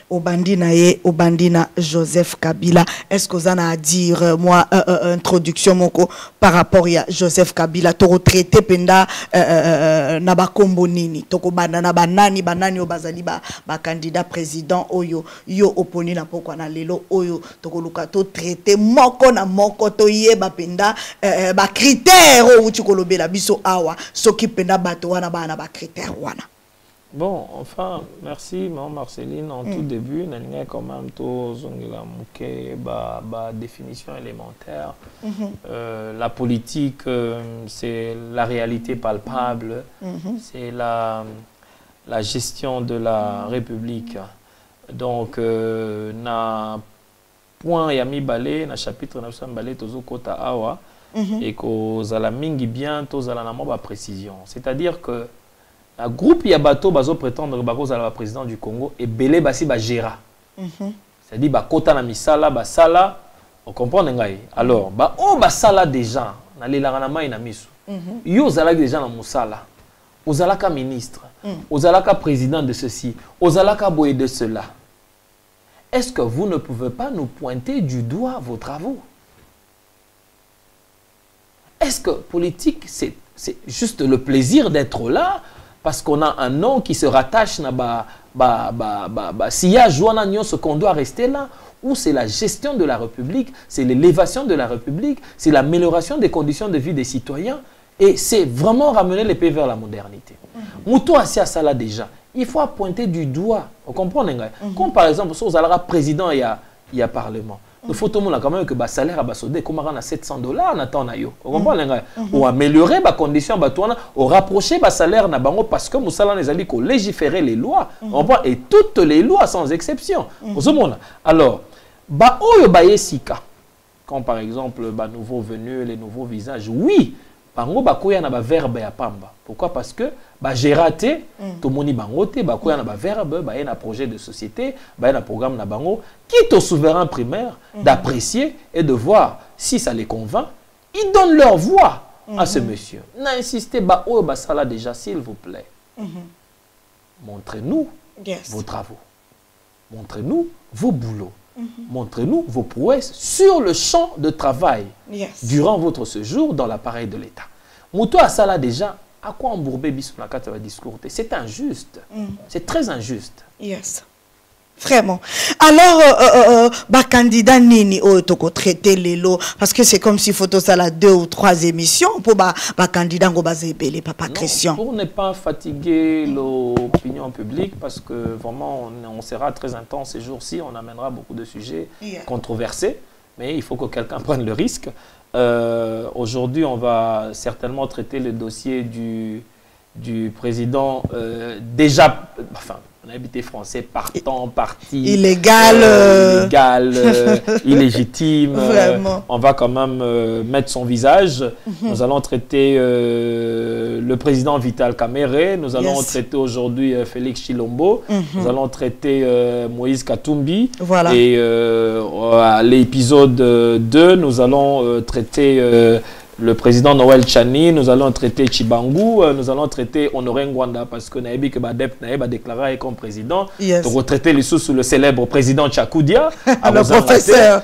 Obandina Joseph Kabila. Est-ce que vous en avez à dire, moi, introduction moko par rapport à Joseph Kabila, to retraité penda naba kombo nini, toko banana banani obazali ba candidat président oyo yo oponi na poko na lelo oyo toko luka to traité moko na moko to yeba penda ba critère ou tu kolobela biso awa soki penda bato wana ba na ba critère wana. Bon, enfin, merci, Mme Marceline. En tout début, nous avons quand même définition élémentaire. La politique, c'est la réalité palpable. C'est la gestion de la République. Donc, na point yami balé, na chapitre 900 balé, tozo kota awa, et que zala mingi bien, tozala na moba précision. C'est-à-dire que le groupe Yabato bazo prétendre que la président du Congo et belé basi ba gera. C'est-à-dire ba kota na misala ba sala, on comprend ngai. Alors ba o ba sala déjà na lelanga na misu. Yo zala déjà na musala. Ozalaka ministre, ozalaka président de ceci, ozalaka boye de cela. Est-ce que vous ne pouvez pas nous pointer du doigt vos travaux? Est-ce que politique c'est juste le plaisir d'être là? Parce qu'on a un nom qui se rattache à s'il y a ce qu'on doit rester là, ou c'est la gestion de la République, c'est l'élévation de la République, c'est l'amélioration des conditions de vie des citoyens, et c'est vraiment ramener les pays vers la modernité. Moutou assis à ça là déjà, il faut pointer du doigt, vous comprenez? Comme par exemple, si vous allez président, il y a parlement. Il faut tout le monde quand même que le salaire a baissé comme à $700 en attendant ou améliorer les conditions ou rapprocher le salaire parce que nous allons légiférer les lois et toutes les lois sans exception. Alors, comme par exemple les nouveaux venus, les nouveaux visages, oui, verbe ya pamba. Pourquoi? Parce que j'ai raté tout moni bangote bakoya na verbe ba un projet de société ba un programme na bango quitte au souverain primaire d'apprécier et de voir si ça les convainc. Ils donnent leur voix à ce monsieur. N'insistez pas oh ba ça là déjà s'il vous plaît. Montrez-nous vos travaux. Montrez-nous vos boulots. Montrez-nous vos prouesses sur le champ de travail durant votre séjour dans l'appareil de l'État. Mouto à ça là déjà, à quoi embourber bisou na kata va discours? C'est injuste. C'est très injuste. Yes. Vraiment. Alors, candidat nini o toko traiter les lots parce que c'est comme si photo ça la 2 ou 3 émissions pour candidat ngo bazebele papa Christian. Pour ne pas fatiguer l'opinion publique parce que vraiment on sera très intense ces jours-ci, on amènera beaucoup de sujets controversés, mais il faut que quelqu'un prenne le risque. Aujourd'hui, on va certainement traiter le dossier du président déjà enfin on a habité français partant, parti, illégal, illégitime. On va quand même mettre son visage. Nous allons traiter le président Vital Kamerhe. Nous allons traiter aujourd'hui Félix Chilombo. Nous allons traiter Moïse Katumbi. Voilà. Et à l'épisode 2, nous allons traiter le président Noël Chani, nous allons traiter Chibangu, nous allons traiter Honoré Ngwanda parce que Naïbi que Badep Naïba déclaré comme président. Pour retraiter les sous le célèbre président Tchakoudia. Le professeur.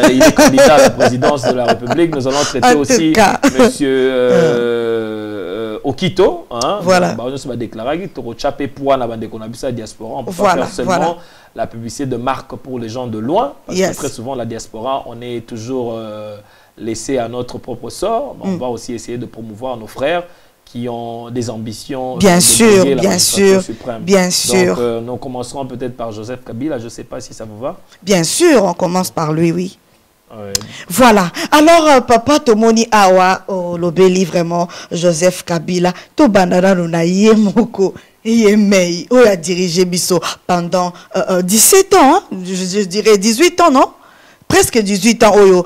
Il est candidat à la présidence de la République. Nous allons traiter aussi monsieur Okito. Voilà. On va déclarer qu'il y a diaspora. On peut pas faire seulement la publicité de marque pour les gens de loin. Parce que très souvent, la diaspora, on est toujours laissé à notre propre sort. On va aussi essayer de promouvoir nos frères qui ont des ambitions. Bien sûr, bien sûr, bien sûr. Donc, nous commencerons peut-être par Joseph Kabila. Je ne sais pas si ça vous va. Bien sûr, on commence par lui, oui. Ouais. Voilà. Alors, papa Tomoni Awa, l'obéli vraiment, Joseph Kabila, to bandana nuna yemoko. Yemei, on a dirigé Bisso pendant 17 ans, hein? Je dirais 18 ans, non? presque 18 ans oyo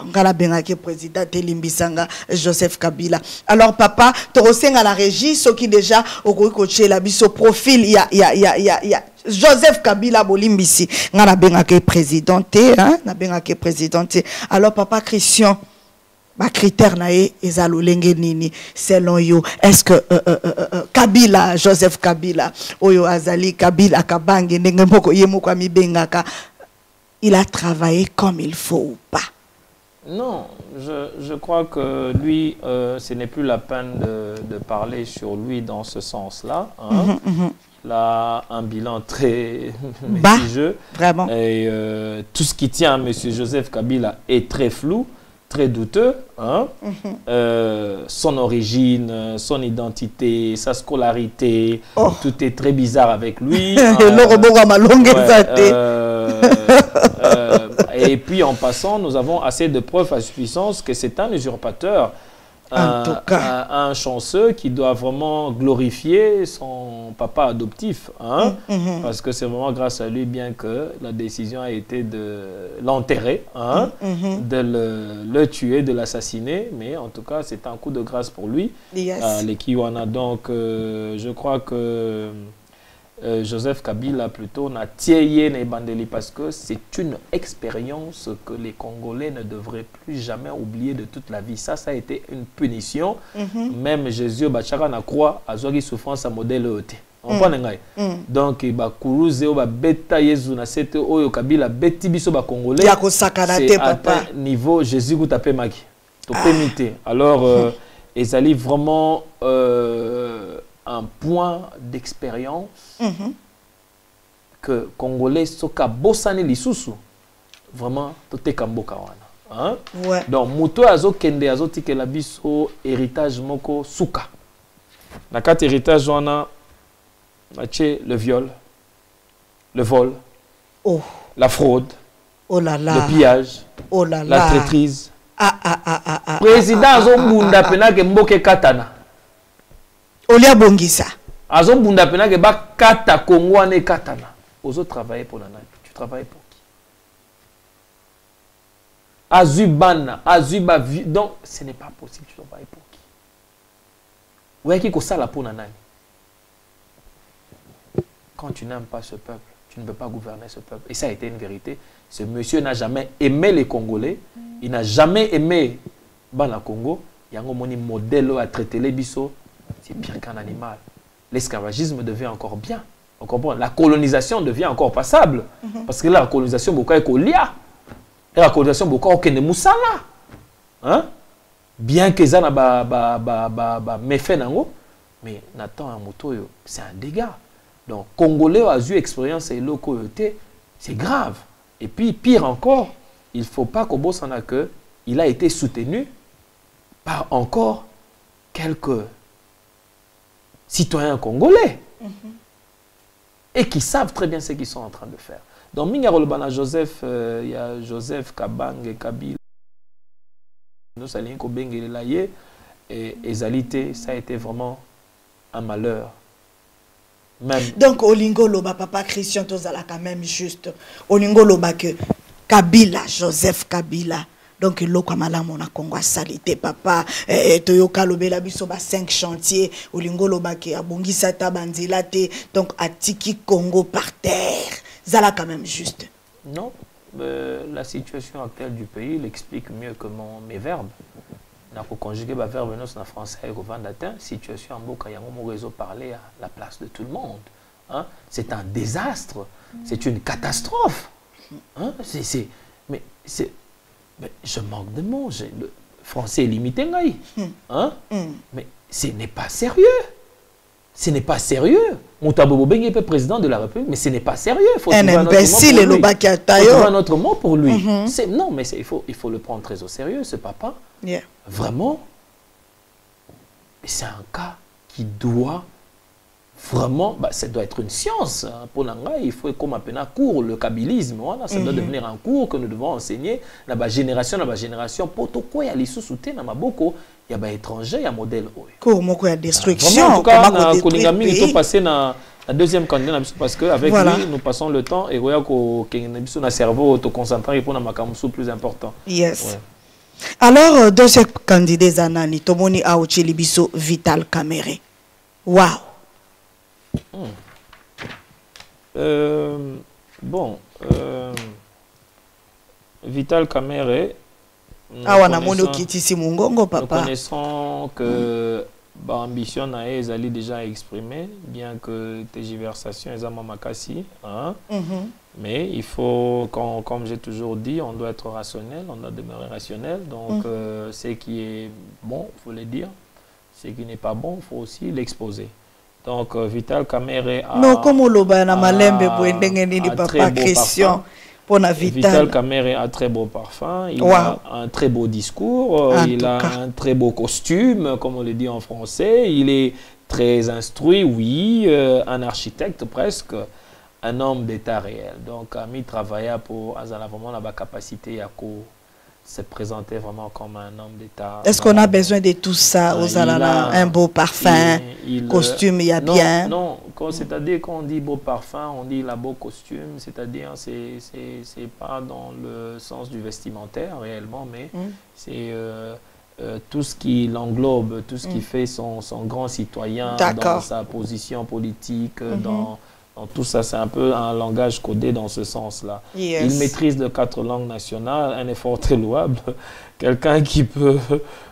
ngala bengaki président Telimbisanga Joseph Kabila. Alors papa tokosenga la régie ce qui déjà okoki kochela biso profil ya Joseph Kabila Bolimbisi ngala bengaki présidenté hein na bengaki présidenté. Alors papa Christian ma critère nae ezalolenge nini selon yo, est-ce que Kabila Joseph Kabila oyo azali Kabila kabange ndenge moko yemoko amibengaka il a travaillé comme il faut ou pas? Non, je crois que lui, ce n'est plus la peine de parler sur lui dans ce sens-là. Hein. Il a un bilan très mitigeux. Vraiment. Et tout ce qui tient à M. Joseph Kabila est très flou, très douteux. Hein. Son origine, son identité, sa scolarité, tout est très bizarre avec lui. Et puis en passant, nous avons assez de preuves à suffisance que c'est un usurpateur, un chanceux qui doit vraiment glorifier son papa adoptif, hein, parce que c'est vraiment grâce à lui bien que la décision a été de l'enterrer, hein, de le tuer, de l'assassiner, mais en tout cas c'est un coup de grâce pour lui. Yes. Les Kiwana. Donc je crois que Joseph Kabila plutôt n'a tiéyé les bandeli parce que c'est une expérience que les Congolais ne devraient plus jamais oublier de toute la vie. Ça a été une punition. Même Jésus Bachara na croix a zouagi souffrance à modèle ET. On prend donc ba kuruze ba beta Yesu na sete oyo Kabila beti biso ba Congolais. C'est à un niveau Jésus ku tapé maki. To pémité. Alors ezali vraiment un point d'expérience que Congolais soka bossani lisusu vraiment tote kamboka wana, hein? Donc moto azo kende azo tikela biso héritage moko suka na kati héritage wana maché le viol, le vol, la fraude, le pillage, la traîtrise. Président azo mbunda pena ke mboke katana Olia Bongisa. Azo bunda pena ke ba kata Congo ane katana. Ozo travailler pour la nani. Tu travailles pour qui? Azubana, Azuba, donc ce n'est pas possible. Tu travailles pour qui? Ou est-ce que ça la pour la nani? Quand tu n'aimes pas ce peuple, tu ne peux pas gouverner ce peuple. Et ça a été une vérité. Ce monsieur n'a jamais aimé les Congolais. Il n'a jamais aimé Bana Congo. Il y a un modèle à traiter les bisous. C'est pire qu'un animal. L'esclavagisme devient encore bien. On comprend. La colonisation devient encore passable. Parce que la colonisation, beaucoup est colia. La colonisation, beaucoup est ne moussala. Hein? Bien que ça n'a méfait nango, mais Nathan un moto, c'est un dégât. Donc, Congolais a eu expérience et locoyoté, c'est grave. Et puis, pire encore, il ne faut pas qu'au bout s'en a que il a été soutenu par encore quelques citoyens congolais et qui savent très bien ce qu'ils sont en train de faire. Donc, Mingarolbana Joseph, il y a Joseph Kabange, Kabila, nous allons Kobenge et Ezalité, ça a été vraiment un malheur. Même. Donc, Olingo Loba, papa Christian Tozala, quand même juste. Olingo Loba que Kabila, Joseph Kabila. Donc, l'eau mala mona Congo salité papa Toyoka lobela biso ba 5 chantiers Olingo loba ke abongi sata banzela te donc atiki Congo par terre. Zala quand même juste. Non, la situation actuelle du pays l'explique mieux que mes verbes. N'a pas conjugué ba verbe en français et au vandatin, situation en boka yango mo réseau parler à la place de tout le monde. Hein? C'est un désastre, c'est une catastrophe. Hein? Mais je manque de mots. Le français est limité. Hein? Mais ce n'est pas sérieux. Ce n'est pas sérieux. Moutabobo Bengue est président de la République, mais ce n'est pas sérieux. Il faut trouver un autre mot pour lui. Non, mais il faut le prendre très au sérieux, ce papa. Vraiment. C'est un cas qui doit vraiment, ça doit être une science. Hein. Pour l'anga, il faut comme appeler un cours, le kabylisme. Voilà, ça doit devenir un cours que nous devons enseigner. La génération, pourquoi il y a les sous-soutés, il y a étrangers, il y a modèle. Cours, il y a destruction. En tout cas, il faut passer dans Un deuxième candidat, parce qu'avec voilà. lui, nous passons le temps et voyons qu'on a un cerveau autoconcentré pour un makamoussou plus important. Yes. Ouais. Alors, deuxième candidat, Zanani, Tomoni Aochi Libiso, Vital Kamere. Wow. Bon, Vital Kamere. Nous connaissons que l'ambition est déjà exprimée, bien que tergiversation est makasi. Mais il faut, comme j'ai toujours dit, on doit être rationnel, on doit demeurer rationnel. Donc, ce qui est bon, il faut le dire. Ce qui n'est pas bon, il faut aussi l'exposer. Donc, Vital Kamere a... Non, comme on Christian. Vital Kamere a un très beau parfum, il a un très beau discours, il a un très beau costume, comme on le dit en français. Il est très instruit, oui, un architecte presque, un homme d'état réel. Donc, Ami travailla pour avoir vraiment la capacité à se présenter vraiment comme un homme d'état. Est-ce qu'on a besoin de tout ça aux un beau parfum, costume, il y a bien? Non, c'est-à-dire quand on dit beau parfum, on dit la beau costume, c'est-à-dire c'est pas dans le sens du vestimentaire réellement, mais c'est tout ce qui l'englobe, tout ce qui fait son grand citoyen dans sa position politique, dans tout ça, c'est un peu un langage codé dans ce sens-là. Yes. Il maîtrise les 4 langues nationales, un effort très louable. Quelqu'un qui peut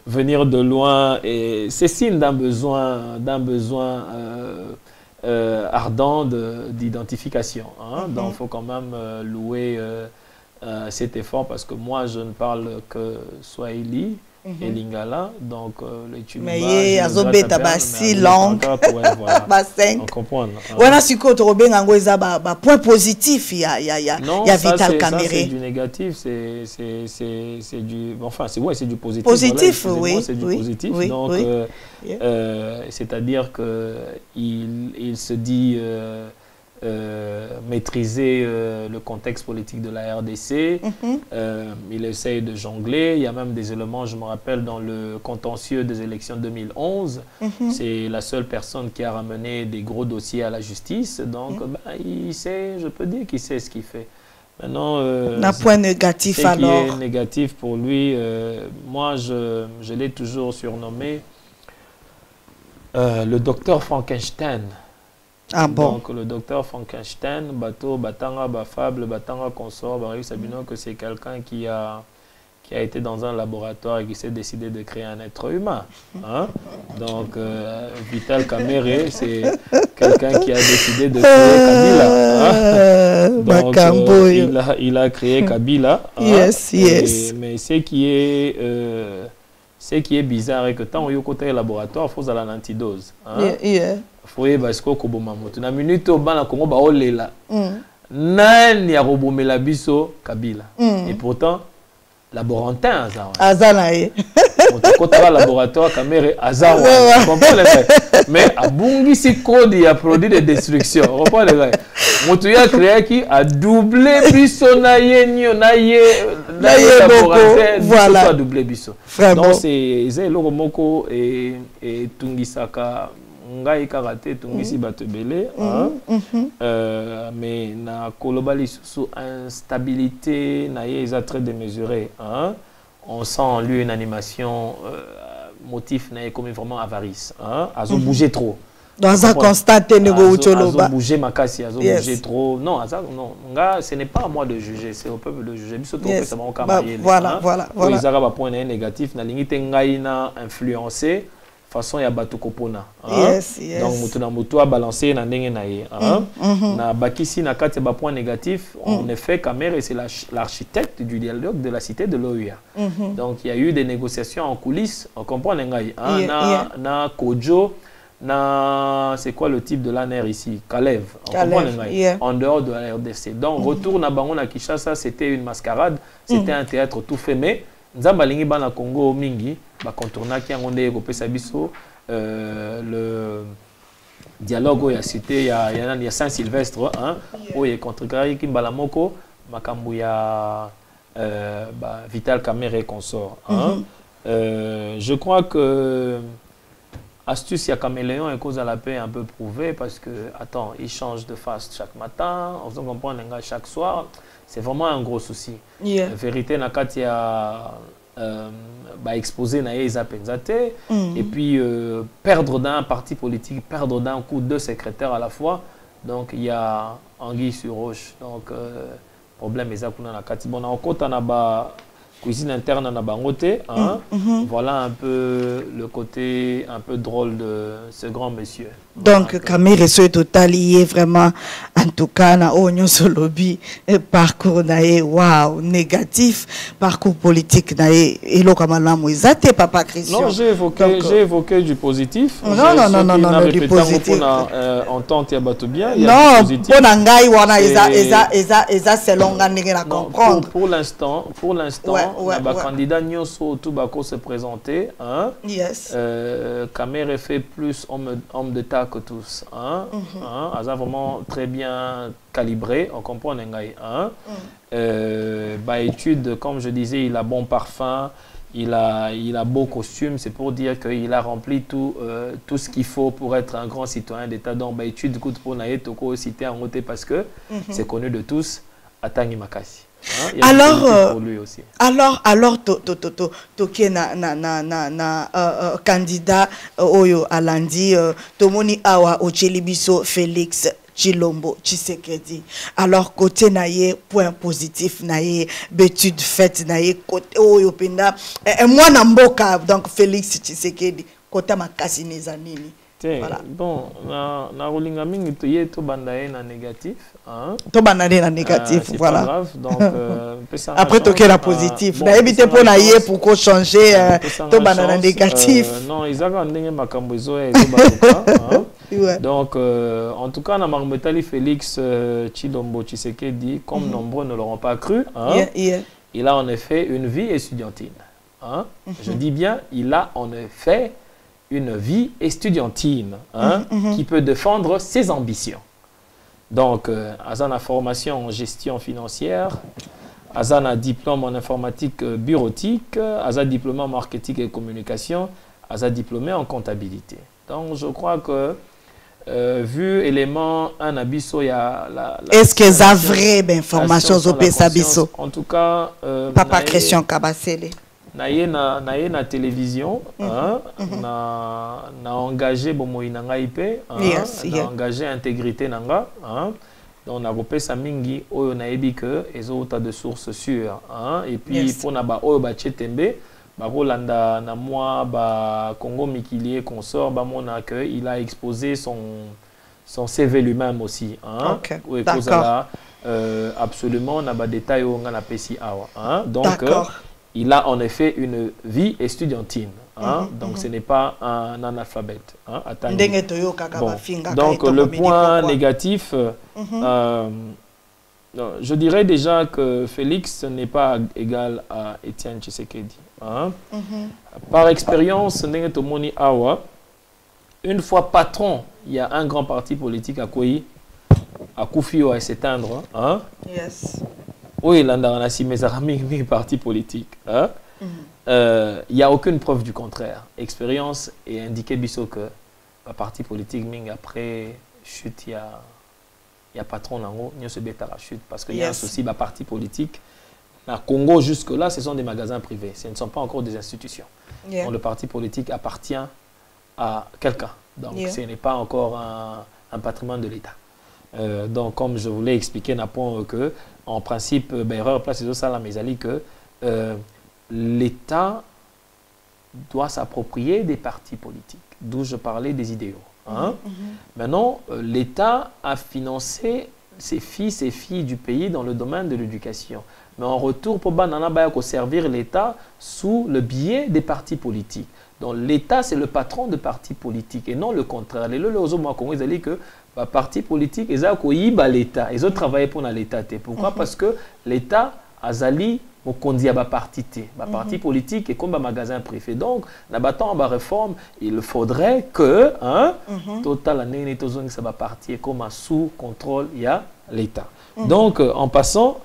venir de loin, et c'est signe d'un besoin ardent d'identification. Donc, il faut quand même louer cet effort, parce que moi, je ne parle que Swahili et Lingala, donc les Tuluba, mais azobeta ba 6 langues, ba 5. On comprend. Voilà ce que tu as point positif, il y a Vital Kamere. C'est du négatif, c'est du, enfin c'est du positif. Positif, voilà, oui. C'est du positif. Oui, donc oui. c'est-à-dire que il se dit maîtriser le contexte politique de la RDC. Il essaye de jongler. Il y a même des éléments, je me rappelle, dans le contentieux des élections 2011. C'est la seule personne qui a ramené des gros dossiers à la justice. Donc, il sait, je peux dire qu'il sait ce qu'il fait. Maintenant, un point négatif alors. Ce qui est négatif pour lui, moi, je l'ai toujours surnommé le docteur Frankenstein. Ah bon. Donc le docteur Frankenstein, bateau, batanga, bafable, batanga consort, Sabino, que c'est quelqu'un qui a été dans un laboratoire et qui s'est décidé de créer un être humain. Donc Vital Kamere, c'est quelqu'un qui a décidé de créer Kabila. Donc il a créé Kabila. Yes, yes. Mais ce qui est bizarre est que tant qu'on y a côté laboratoire, il faut aller à l'antidose. Foye parce que koboma moto na minute au bana Congo ba olela nani ya robomela biso Kabila et pourtant laborantin azana ye quand tu laboratoire Kamere azawa mais abungisi code ya produit de destruction on comprend les gars moto ya créé qui a doublé biso na ye laborantin voilà a doublé biso donc c'est le moko et tungisaka ngai karaté tungisi batebele mais na kolobali sous instabilité na yeza très démesuré on sent en lui une animation motif na comme vraiment avarice azo bouger trop dans un constat ténégo azo bouger makasi azo bouger trop non nga ce n'est pas à moi de juger, c'est au peuple de juger biso to pesa ba okamaye voilà ils ont un point négatif na lingite ngai na influencer façon ya bato kopona donc mutu na mutu a balancé na ndenge na ye na bakisi na kati ba point négatif en effet Kamere c'est l'architecte du dialogue de la cité de l'OUA. Donc il y a eu des négociations en coulisses, on comprend ngai na Kojo na c'est quoi le type de l'ANR ici Kalev, on comprend ngai en dehors de la RDC. Donc retour na bango na Kinshasa, c'était une mascarade, c'était un théâtre tout fait, mais nzamba lingi bana Congo mingi ba contourna ki ngonde ko pesa biso le dialogue ya cité ya Saint-Sylvestre oye contre ki mbala moko makambu ya Vital Kamere consort. Je crois que astuce, il y a caméléon et cause à la paix un peu prouvé parce que, attends, il change de face chaque matin, on se comprend chaque soir. C'est vraiment un gros souci. La vérité, il y a exposé et puis perdre d'un parti politique, perdre d'un coup deux secrétaires à la fois. Donc, il y a anguille sur roche. Donc, problème est que bon, en côté, on a cuisine interne à Bangote. Voilà un peu le côté un peu drôle de ce grand monsieur. Donc, Camille est total lié vraiment, en tout cas, na Onyo Solobi, parcours nae, wow, négatif, parcours politique nae, et le Kamala Mouizate, Papa Christian. Non, j'ai évoqué du positif. Non, du positif. En tant qu'il y a tout bien, il y a du positif. Non, eza selon la comprendre. Pour l'instant, le candidat Nyoso Toubako se présenter. Yes. Camille fait plus homme d'État que tous. Asa vraiment très bien calibré, on comprend. Étude, comme je disais, il a bon parfum, il a beau costume, c'est pour dire qu'il a rempli tout ce qu'il faut pour être un grand citoyen d'État. Donc, étude, coup de pour naïe, toko cité en côté parce que c'est connu de tous, Atangi Makasi. Alors, toke na candidat oyo alandi tomoni awa ochelibiso Félix Tshilombo Tshisekedi. Alors côté naie point positif naie étude faite naie côté oyo penda moi na mboka donc Félix Tshisekedi côté makasi nezanini. Voilà. Bon, na rolinga mingi to bandaye na négatif, to bandaye na négatif, voilà. Pas grave, donc après toquer la positif. Na éviter pour naie pour qu'on changer to bandaye na négatif. Non, ils ont ndenge makambo zo e baluka. Donc en tout cas na marmetali Félix Tshilombo Tshisekedi comme nombreux ne l'auront pas cru, il a en effet une vie estudiantine. Je dis bien, il a en effet une vie estudiantine qui peut défendre ses ambitions. Donc, Azana formation en gestion financière, Azana diplôme en informatique bureautique, Azana diplôme en marketing et communication, Azana diplômé en comptabilité. Donc, je crois que vu élément un abisso, il y a la est-ce que ça vrai information au en tout cas, Papa Christian Kabasele. na télévision, na engagé bomoyi nanga IP, na engagé intégrité nanga, donc na kopesa mingi oyo na yebi que ezota de sources sûres, et puis pour na ba oyo ba chetembe ba rolanda na moi ba Congo Mikilié consort ba mona que il a exposé son CV lui-même aussi, oui, d'accord. Absolument na ba détail on a pesi awa, donc il a en effet une vie estudiantine. Donc ce n'est pas un analphabète. Bon. Donc le point négatif, je dirais déjà que Félix n'est pas égal à Étienne Tshisekedi. Par expérience, une fois patron, il y a un grand parti politique à Kouyi, à Koufio à s'éteindre. Oui, il y a un parti politique. Il n'y a aucune preuve du contraire. Expérience et indiqué biso que le parti politique, après chute, il y a patron nango, il y a chute. Parce qu'il y a un souci, le parti politique. Au Congo, jusque-là, ce sont des magasins privés. Ce ne sont pas encore des institutions. Donc, le parti politique appartient à quelqu'un. Donc, ce n'est pas encore un patrimoine de l'État. Donc, comme je voulais expliquer, que en principe, erreur place de ça, mais que l'État doit s'approprier des partis politiques, d'où je parlais des idéaux. Maintenant, l'État a financé ses filles du pays dans le domaine de l'éducation. Mais en retour, pour servir l'État sous le biais des partis politiques. Donc l'État, c'est le patron de partis politiques et non le contraire. Les Congo, ils disent que les partis politiques, ils ont l'État. Ils ont travaillé pour l'État. Pourquoi? Parce que l'État a zali mokondi ba parti parti politique et comme un magasin privé. Donc, na battant ba réforme, il faudrait que total année tozongi ça ba parti comme sous contrôle il y a l'État. Donc en passant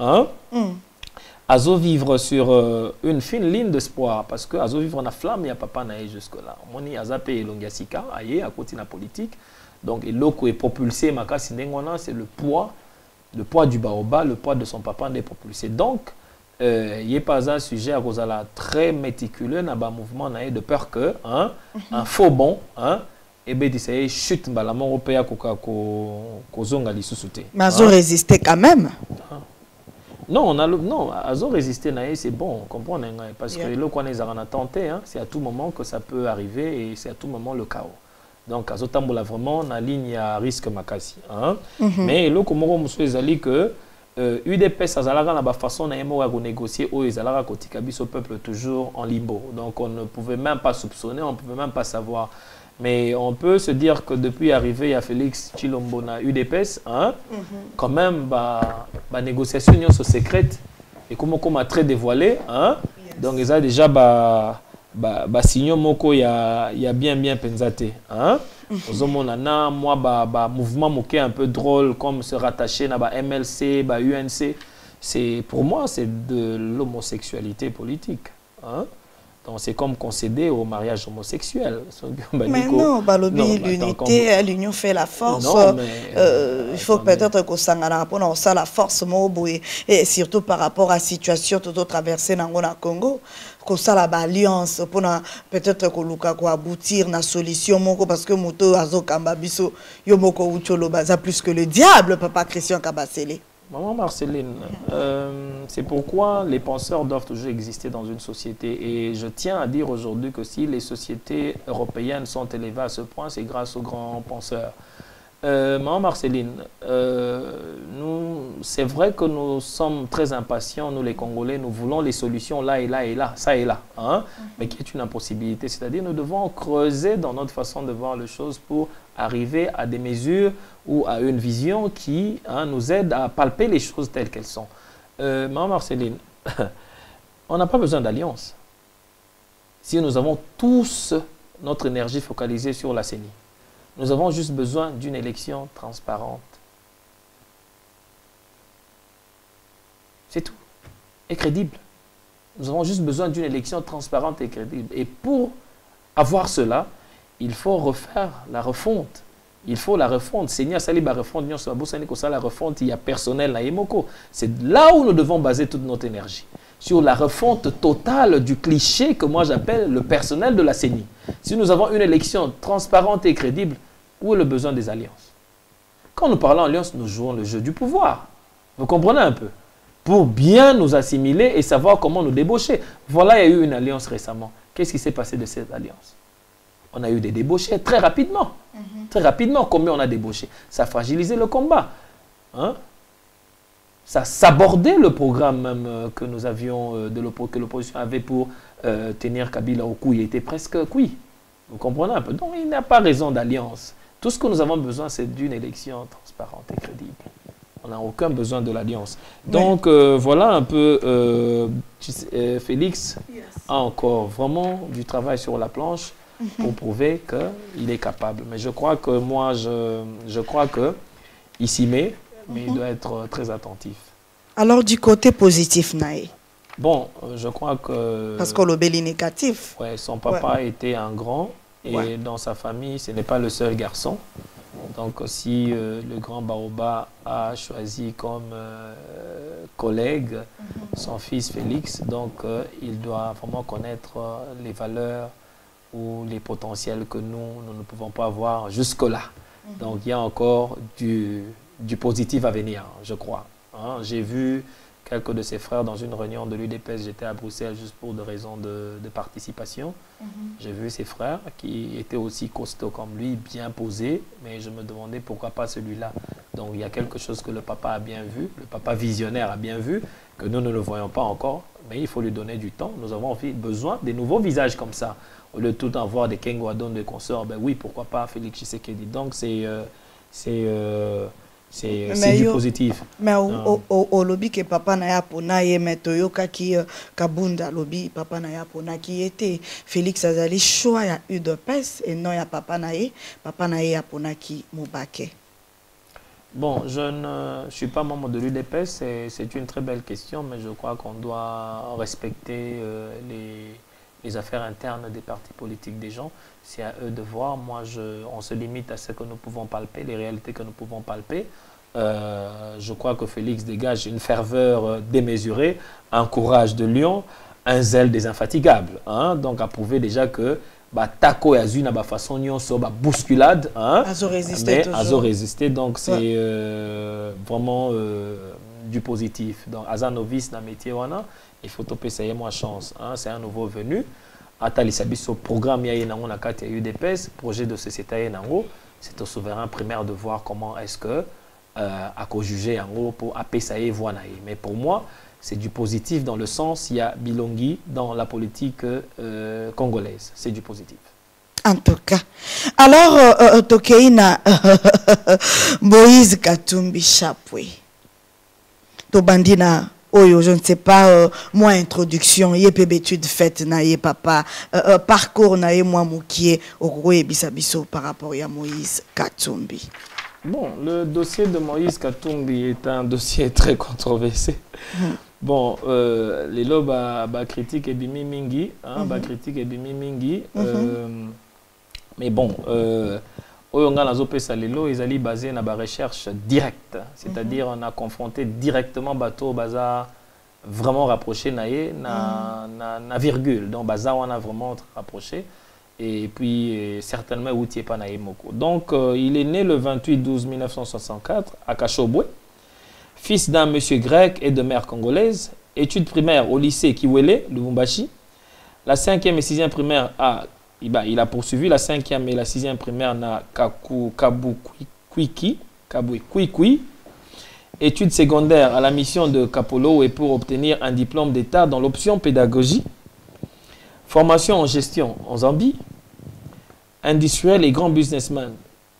Azo vivre sur une fine ligne d'espoir parce que Azo vivre na flamme il y a papa naé jusque là moni azape elongiasika aye à côté na politique donc et loko est propulsé makasi ndengwana c'est le poids du baobab, le poids de son papa n'est propulsé donc il n'y a pas un sujet à cause de la très méticuleux na ba mouvement naé de peur que un faux bon et ben disait chute balamon européen ko zonga lisusuté mais Azo résisté quand même. Non, Azo résister c'est bon, comprenez parce que le qu'on est en tenté, c'est à tout moment que ça peut arriver et c'est à tout moment le chaos. Donc Azo tambola vraiment na ligne à risque makasi, mais le comment monsieur ezali que UDPS azalaka na ba façon na yemo ko négocier o ezalaka kotika biso peuple toujours en limbo. Donc on ne pouvait même pas soupçonner, on ne pouvait même pas savoir. Mais on peut se dire que depuis arrivé à Félix Tshilombo na UDPS, quand même, la négociation est secrète et comme on a très dévoilé, donc ils ont déjà signaux moko ya bien pensaté, moi mouvement moqué un peu drôle comme se rattacher na MLC, UNC, c'est pour moi c'est de l'homosexualité politique, Donc c'est comme concéder au mariage homosexuel. Mais non, l'unité, l'union fait la force. Non, il faut peut-être qu'on s'en pour ça la force et surtout par rapport à la situation tout traversée dans le Congo. Qu'on ça la alliance pour peut-être qu'on aboutir na solution parce que moto azo kamba biso yo moko ucholo baza plus que le diable papa Christian Kabasele. Maman Marceline, c'est pourquoi les penseurs doivent toujours exister dans une société. Et je tiens à dire aujourd'hui que si les sociétés européennes sont élevées à ce point, c'est grâce aux grands penseurs. Maman Marceline, c'est vrai que nous sommes très impatients, nous les Congolais, nous voulons les solutions là et là et là, ça et là, mais qui est une impossibilité. C'est-à-dire nous devons creuser dans notre façon de voir les choses pour arriver à des mesures ou à une vision qui nous aide à palper les choses telles qu'elles sont. Maman Marceline, on n'a pas besoin d'alliance. Si nous avons tous notre énergie focalisée sur la CENI, nous avons juste besoin d'une élection transparente. C'est tout. Et crédible. Nous avons juste besoin d'une élection transparente et crédible. Et pour avoir cela, il faut refaire la refonte. Il faut la refonte. Seigneur Saliba refonte, la refonte, il y a personnel na Yemoko. C'est là où nous devons baser toute notre énergie. Sur la refonte totale du cliché que moi j'appelle le personnel de la CENI. Si nous avons une élection transparente et crédible, où est le besoin des alliances? Quand nous parlons alliance, nous jouons le jeu du pouvoir. Vous comprenez un peu? Pour bien nous assimiler et savoir comment nous débaucher. Voilà, il y a eu une alliance récemment. Qu'est-ce qui s'est passé de cette alliance? On a eu des débauchés très rapidement. Très rapidement, combien on a débauché? Ça a fragilisé le combat. Ça sabordait le programme même que nous avions, que l'opposition avait pour tenir Kabila au cou. Il était presque cuit. Vous comprenez un peu? Donc il n'y a pas raison d'alliance. Tout ce que nous avons besoin, c'est d'une élection transparente et crédible. On n'a aucun besoin de l'alliance. Donc voilà un peu, Félix a encore vraiment du travail sur la planche pour prouver qu'il est capable. Mais je crois que moi, je crois qu'il s'y met, mais il doit être très attentif. Alors du côté positif, Naï? Bon, je crois que... Parce que le béli négatif. Ouais, son papa était un grand et dans sa famille, ce n'est pas le seul garçon. Donc si le grand Baoba a choisi comme collègue son fils Félix, donc il doit vraiment connaître les valeurs ou les potentiels que nous ne pouvons pas avoir jusque-là. Donc il y a encore du positif à venir, je crois. J'ai vu quelques de ses frères dans une réunion de l'UDPS, j'étais à Bruxelles juste pour des raisons de participation. J'ai vu ses frères qui étaient aussi costauds comme lui, bien posés, mais je me demandais pourquoi pas celui-là. Donc il y a quelque chose que le papa a bien vu, le papa visionnaire a bien vu, que nous ne le voyons pas encore, mais il faut lui donner du temps. Nous avons besoin de nouveaux visages comme ça. Au lieu de tout en voir des Kengo Adon, des consorts, ben oui, pourquoi pas Félix Tshisekedi. Donc c'est du positif. Mais au lobby que papa n'a pas naé metoyo kaki kabunda lobby papa n'a pas qui était Félix Azali choix ya UDPS et non ya papa naé a pona qui mobake. Bon, je ne suis pas membre de l'UDPS, c'est une très belle question, mais je crois qu'on doit respecter les affaires internes des partis politiques des gens. C'est à eux de voir. Moi, on se limite à ce que nous pouvons palper, les réalités que nous pouvons palper. Je crois que Félix dégage une ferveur démesurée, un courage de lion, un zèle des infatigables. Hein? Donc, à prouver déjà que Tako et Azuna, façon nyonso, bousculade. Hein? Azo résisté. Donc, c'est vraiment du positif. Donc, Aza novice dans le métier, il faut toper ça y moins chance. Hein? C'est un nouveau venu. Atalisabiso programme ya yenango na kati ya UDPS, projet de société yenango, c'est au souverain primaire de voir comment est-ce que à co-juger en gros pour appeler voix. Mais pour moi, c'est du positif dans le sens il y a Bilongi dans la politique congolaise. C'est du positif. En tout cas. Alors, Tokeina Moïse Katumbi Chapwe. Tobandina Oyo, je ne sais pas, moi, introduction, yé étude faite, na yé papa, parcours, na yé moi, moukié, au bisabiso par rapport à Moïse Katumbi. Bon, le dossier de Moïse Katumbi est un dossier très controversé. Bon, les lobes critique et bimi mingi, critique et bimi mingi, mais bon, Oyonga Nazopesa Lelo, ils allaient basés sur la recherche directe, c'est-à-dire on a confronté directement bateau baza vraiment rapproché na virgule, donc baza on a vraiment rapproché et puis certainement outil pas naïe moko. Donc il est né le 28/12/1964 à Kachobwe, fils d'un monsieur grec et de mère congolaise, études primaires au lycée Kiwele, Lubumbashi, la 5e et 6e primaire à il a poursuivi la 5e et la 6e primaire na Kabukwiki, études secondaires à la mission de Kapolo et pour obtenir un diplôme d'État dans l'option pédagogie, formation en gestion en Zambie, industriel et grand businessman,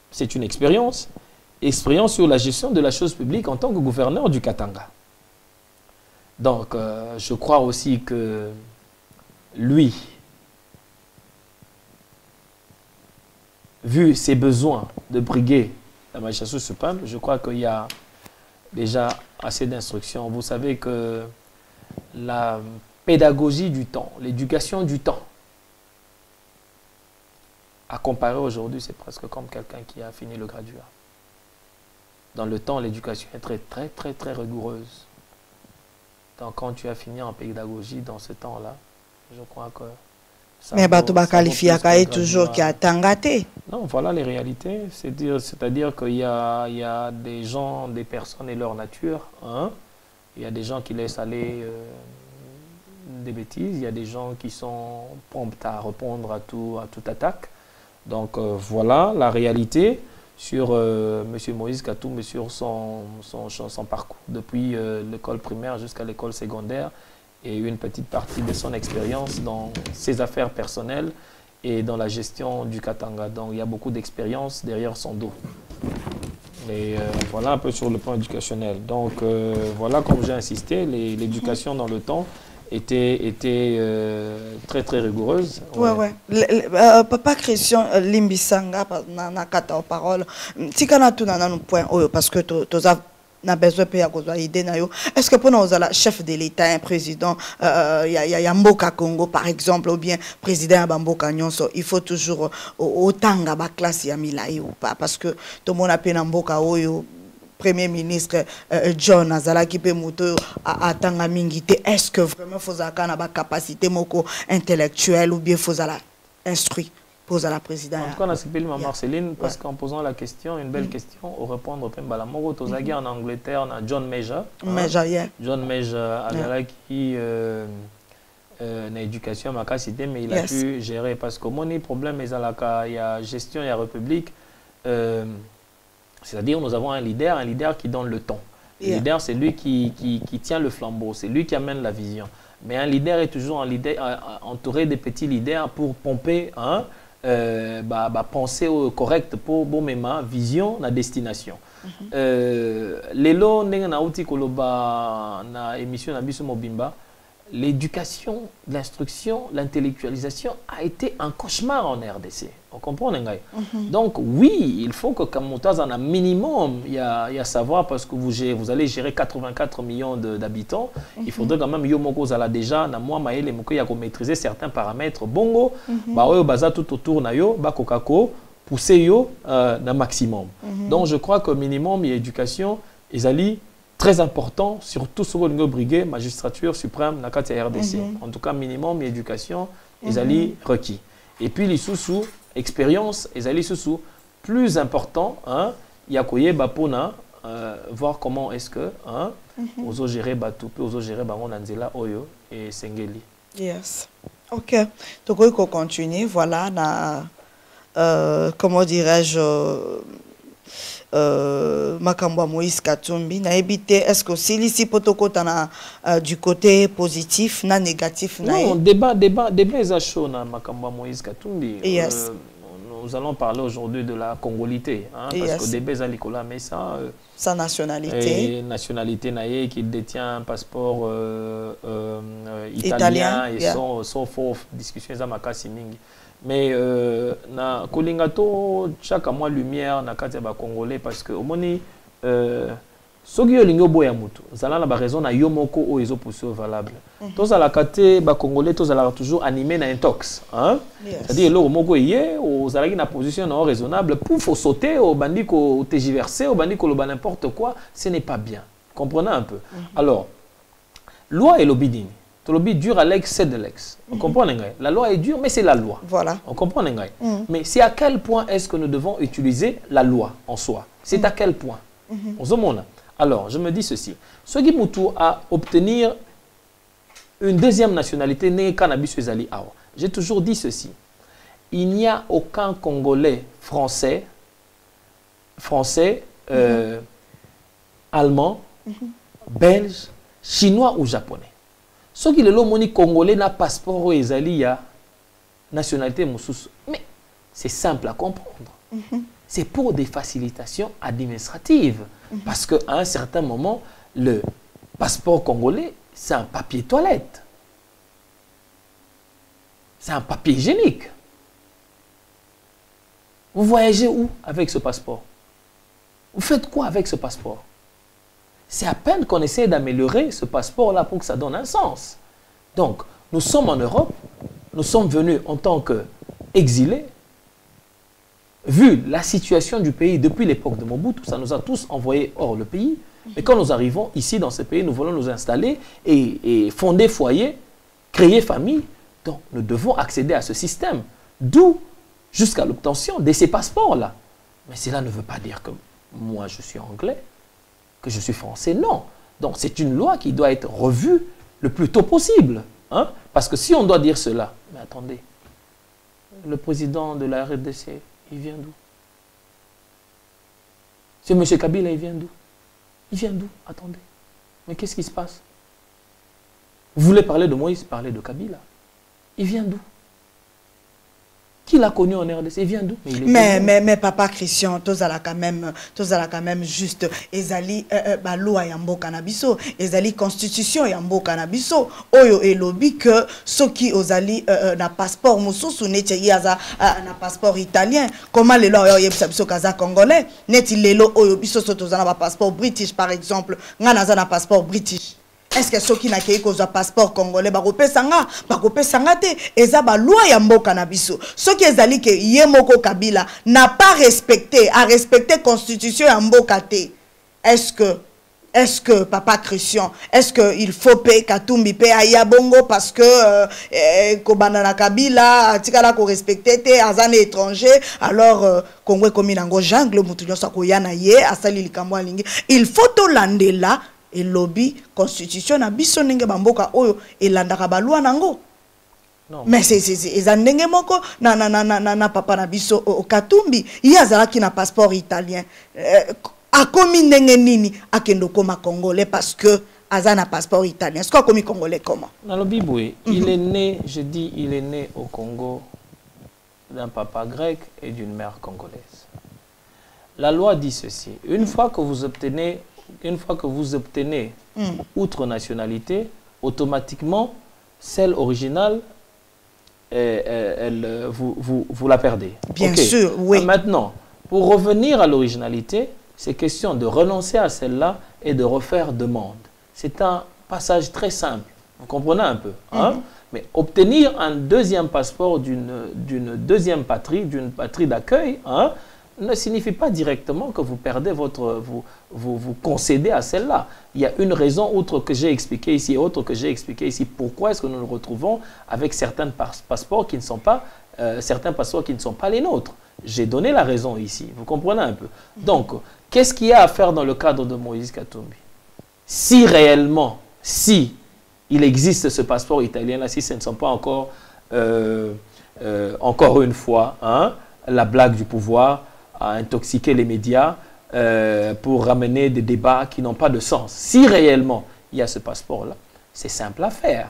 c'est une expérience sur la gestion de la chose publique en tant que gouverneur du Katanga. Donc, je crois aussi que lui, vu ses besoins de briguer la magistrature suprême, je crois qu'il y a déjà assez d'instructions. Vous savez que la pédagogie du temps, l'éducation du temps, à comparer aujourd'hui, c'est presque comme quelqu'un qui a fini le graduat. Dans le temps, l'éducation est très rigoureuse. Donc quand tu as fini en pédagogie dans ce temps-là, je crois que mais tu vas qualifier toujours qui a tangaté. Non, voilà les réalités. C'est-à-dire qu'il y a des gens, des personnes et leur nature. Hein? Il y a des gens qui laissent aller des bêtises. Il y a des gens qui sont prompts à répondre à toute attaque. Donc voilà la réalité sur M. Moïse Katumbi, sur son parcours depuis l'école primaire jusqu'à l'école secondaire. Et une petite partie de son expérience dans ses affaires personnelles et dans la gestion du Katanga. Donc il y a beaucoup d'expérience derrière son dos. Et voilà un peu sur le plan éducationnel. Donc voilà, comme j'ai insisté, l'éducation dans le temps était très rigoureuse. Ouais. Papa Christian Limbisanga, na kata parole, si kana tu na un point parce que tu as n'a besoin de idée. Est-ce que pour nous, chef de l'État, un président, il y a Mboka Congo, par exemple, ou bien président Mboka Nyonso, il faut toujours autant de classe Yamilaï ou pas? Parce que tout le monde a pu Mboka Oyo, Premier ministre John Azala qui peut monter à Tanga Mingite. Est-ce que vraiment il faut avoir une capacité intellectuelle ou bien il faut instruire? Pose à la présidente. En tout cas, on a appelé Marceline parce qu'en posant la question, une belle question, au répondre à en Angleterre, on a John Major. John Major, qui a éducation à cité, mais il a pu gérer parce que mon problème est il y a gestion, il y a république. C'est-à-dire, nous avons un leader qui donne le ton. Le leader, c'est lui qui tient le flambeau, c'est lui qui amène la vision. Mais un leader est toujours entouré de petits leaders pour pomper. Penser correct pour ma vision la destination. Lelo ndenge na uti koloba na émission na biso mobimba l'éducation, l'instruction, l'intellectualisation a été un cauchemar en RDC. On comprend, Donc, oui, il faut que Kamotaz en a minimum, il y a savoir, parce que vous allez gérer 84 millions d'habitants, il faudrait quand même, Yomoko Zala déjà, na moi, Maël et Moko, il y a maîtriser certains paramètres. Bongo, baza tout autour, na yo, bakokako, pousser yo, na maximum. Donc, je crois que minimum, il y a éducation, ils allaient très important, surtout sur le briguet, magistrature suprême, la RDC. En tout cas, minimum, éducation, ils allaient requis. Et puis, les sous-sous, expérience, ils allaient sous-sous. Plus important, il y a quoi bapona, voir comment est-ce que, oso gérer Batoupe, oso gérer Baron Nanzela, Oyo et Sengeli. Yes. Ok. Donc, on va continuer. Voilà, comment dirais-je, Makamba Moïse Katumbi na évité est-ce que si ici potoko tana du côté positif na négatif na non débat est chaud na Makamba Moïse Katumbi. Yes. Nous allons parler aujourd'hui de la congolité parce que débat à Nicolas Messa sa nationalité et nationalité naïe qui détient un passeport italien et son faux discussion za makasi mingi. Mais na kolingato chaque mois lumière na kati ba congolais parce que au moni soki yo lingo boya mutu zala na ba raison na yo moko o ezo pousse valable tous à la kate ba congolais tous à toujours animé na intox c'est-à-dire lo moko yé o zalaki na position non raisonnable pour faut sauter au bandi ko tergiverser au bandi ko lo n'importe quoi, ce n'est pas bien, comprenez un peu. Alors loi et l'obidine. Le lobby dur à l'ex, c'est de l'ex. On comprend, la loi est dure, mais c'est la loi. Voilà. On comprend, mais c'est à quel point est-ce que nous devons utiliser la loi en soi? C'est à quel point? Alors, je me dis ceci. Ce qui Moutou a obtenir une deuxième nationalité, n'est cannabis ezali awa. J'ai toujours dit ceci. Il n'y a aucun Congolais français, allemand, belge, chinois ou japonais. Ce qui est le congolais n'a passeport ou ezali a nationalité moussous. Mais c'est simple à comprendre. C'est pour des facilitations administratives. Parce qu'à un certain moment, le passeport congolais, c'est un papier toilette. C'est un papier hygiénique. Vous voyagez où avec ce passeport? Vous faites quoi avec ce passeport? C'est à peine qu'on essaie d'améliorer ce passeport-là pour que ça donne un sens. Donc, nous sommes en Europe, nous sommes venus en tant qu'exilés. Vu la situation du pays depuis l'époque de Mobutu, ça nous a tous envoyés hors le pays. Mais quand nous arrivons ici dans ce pays, nous voulons nous installer et fonder foyer, créer famille. Donc, nous devons accéder à ce système. D'où jusqu'à l'obtention de ces passeports-là. Mais cela ne veut pas dire que moi, je suis anglais, que je suis français, non. Donc c'est une loi qui doit être revue le plus tôt possible. Parce que si on doit dire cela, mais attendez, le président de la RDC, il vient d'où? C'est M. Kabila, il vient d'où? Il vient d'où? Attendez. Mais qu'est-ce qui se passe? Vous voulez parler de Moïse, parler de Kabila. Il vient d'où? Qui l'a connu en RDC? Il vient d'où? Mais papa Christian, tous à la quand même juste ezali loi yambo cannabiso, ezali constitution yambo cannabiso, oyo et lobby que ceux qui ozali na passeport mususu neti yaza na passeport italien, comment les lois yebsabiso kaza congolais, neti lelo oyo biso sotozana ba passeport british par exemple, ngana za na passeport british. Est-ce que ceux qui n'ont pas passeport congolais, eza loi ya mboka na biso. Ceux qui ezali que Yemoko Kabila n'a pas respecté, a respecté constitution ya mboka te. Est-ce que papa Christian, est-ce que il faut payer Katumbi payer aya bongo parce que Kobana Kabila tikala ko respecter te azane étranger alors Congo comme nango jungle mutunyo sakoyana ye asali likambo alingi. Il faut to landela et lobby constitution na biso ndenge bamboka oyo elandaka balwa nango. Non. Mais c'est ezandenge moko na papa na biso Katumbi yazala ki na passeport italien akomi ndenge nini akendo koma congolais parce que azana passeport italien. Est-ce qu'on komi congolais comment? Dans le Bible, il est né, je dis il est né au Congo d'un papa grec et d'une mère congolaise. La loi dit ceci, une fois que vous obtenez outre nationalité, automatiquement, celle originale, vous la perdez. Bien sûr, oui. Maintenant, pour revenir à l'originalité, c'est question de renoncer à celle-là et de refaire demande. C'est un passage très simple. Vous comprenez un peu, hein? Mais obtenir un deuxième passeport d'une deuxième patrie, d'une patrie d'accueil, hein, ne signifie pas directement que vous perdez vous concédez à celle-là. Il y a une raison autre que j'ai expliquée ici, Pourquoi est-ce que nous nous retrouvons avec certains passeports qui ne sont pas, les nôtres? J'ai donné la raison ici. Vous comprenez un peu? Donc, qu'est-ce qu'il y a à faire dans le cadre de Moïse Katumbi? Si réellement, il existe ce passeport italien-là, si ce ne sont pas encore, encore une fois, hein, la blague du pouvoir à intoxiquer les médias pour ramener des débats qui n'ont pas de sens. Si réellement il y a ce passeport-là, c'est simple à faire.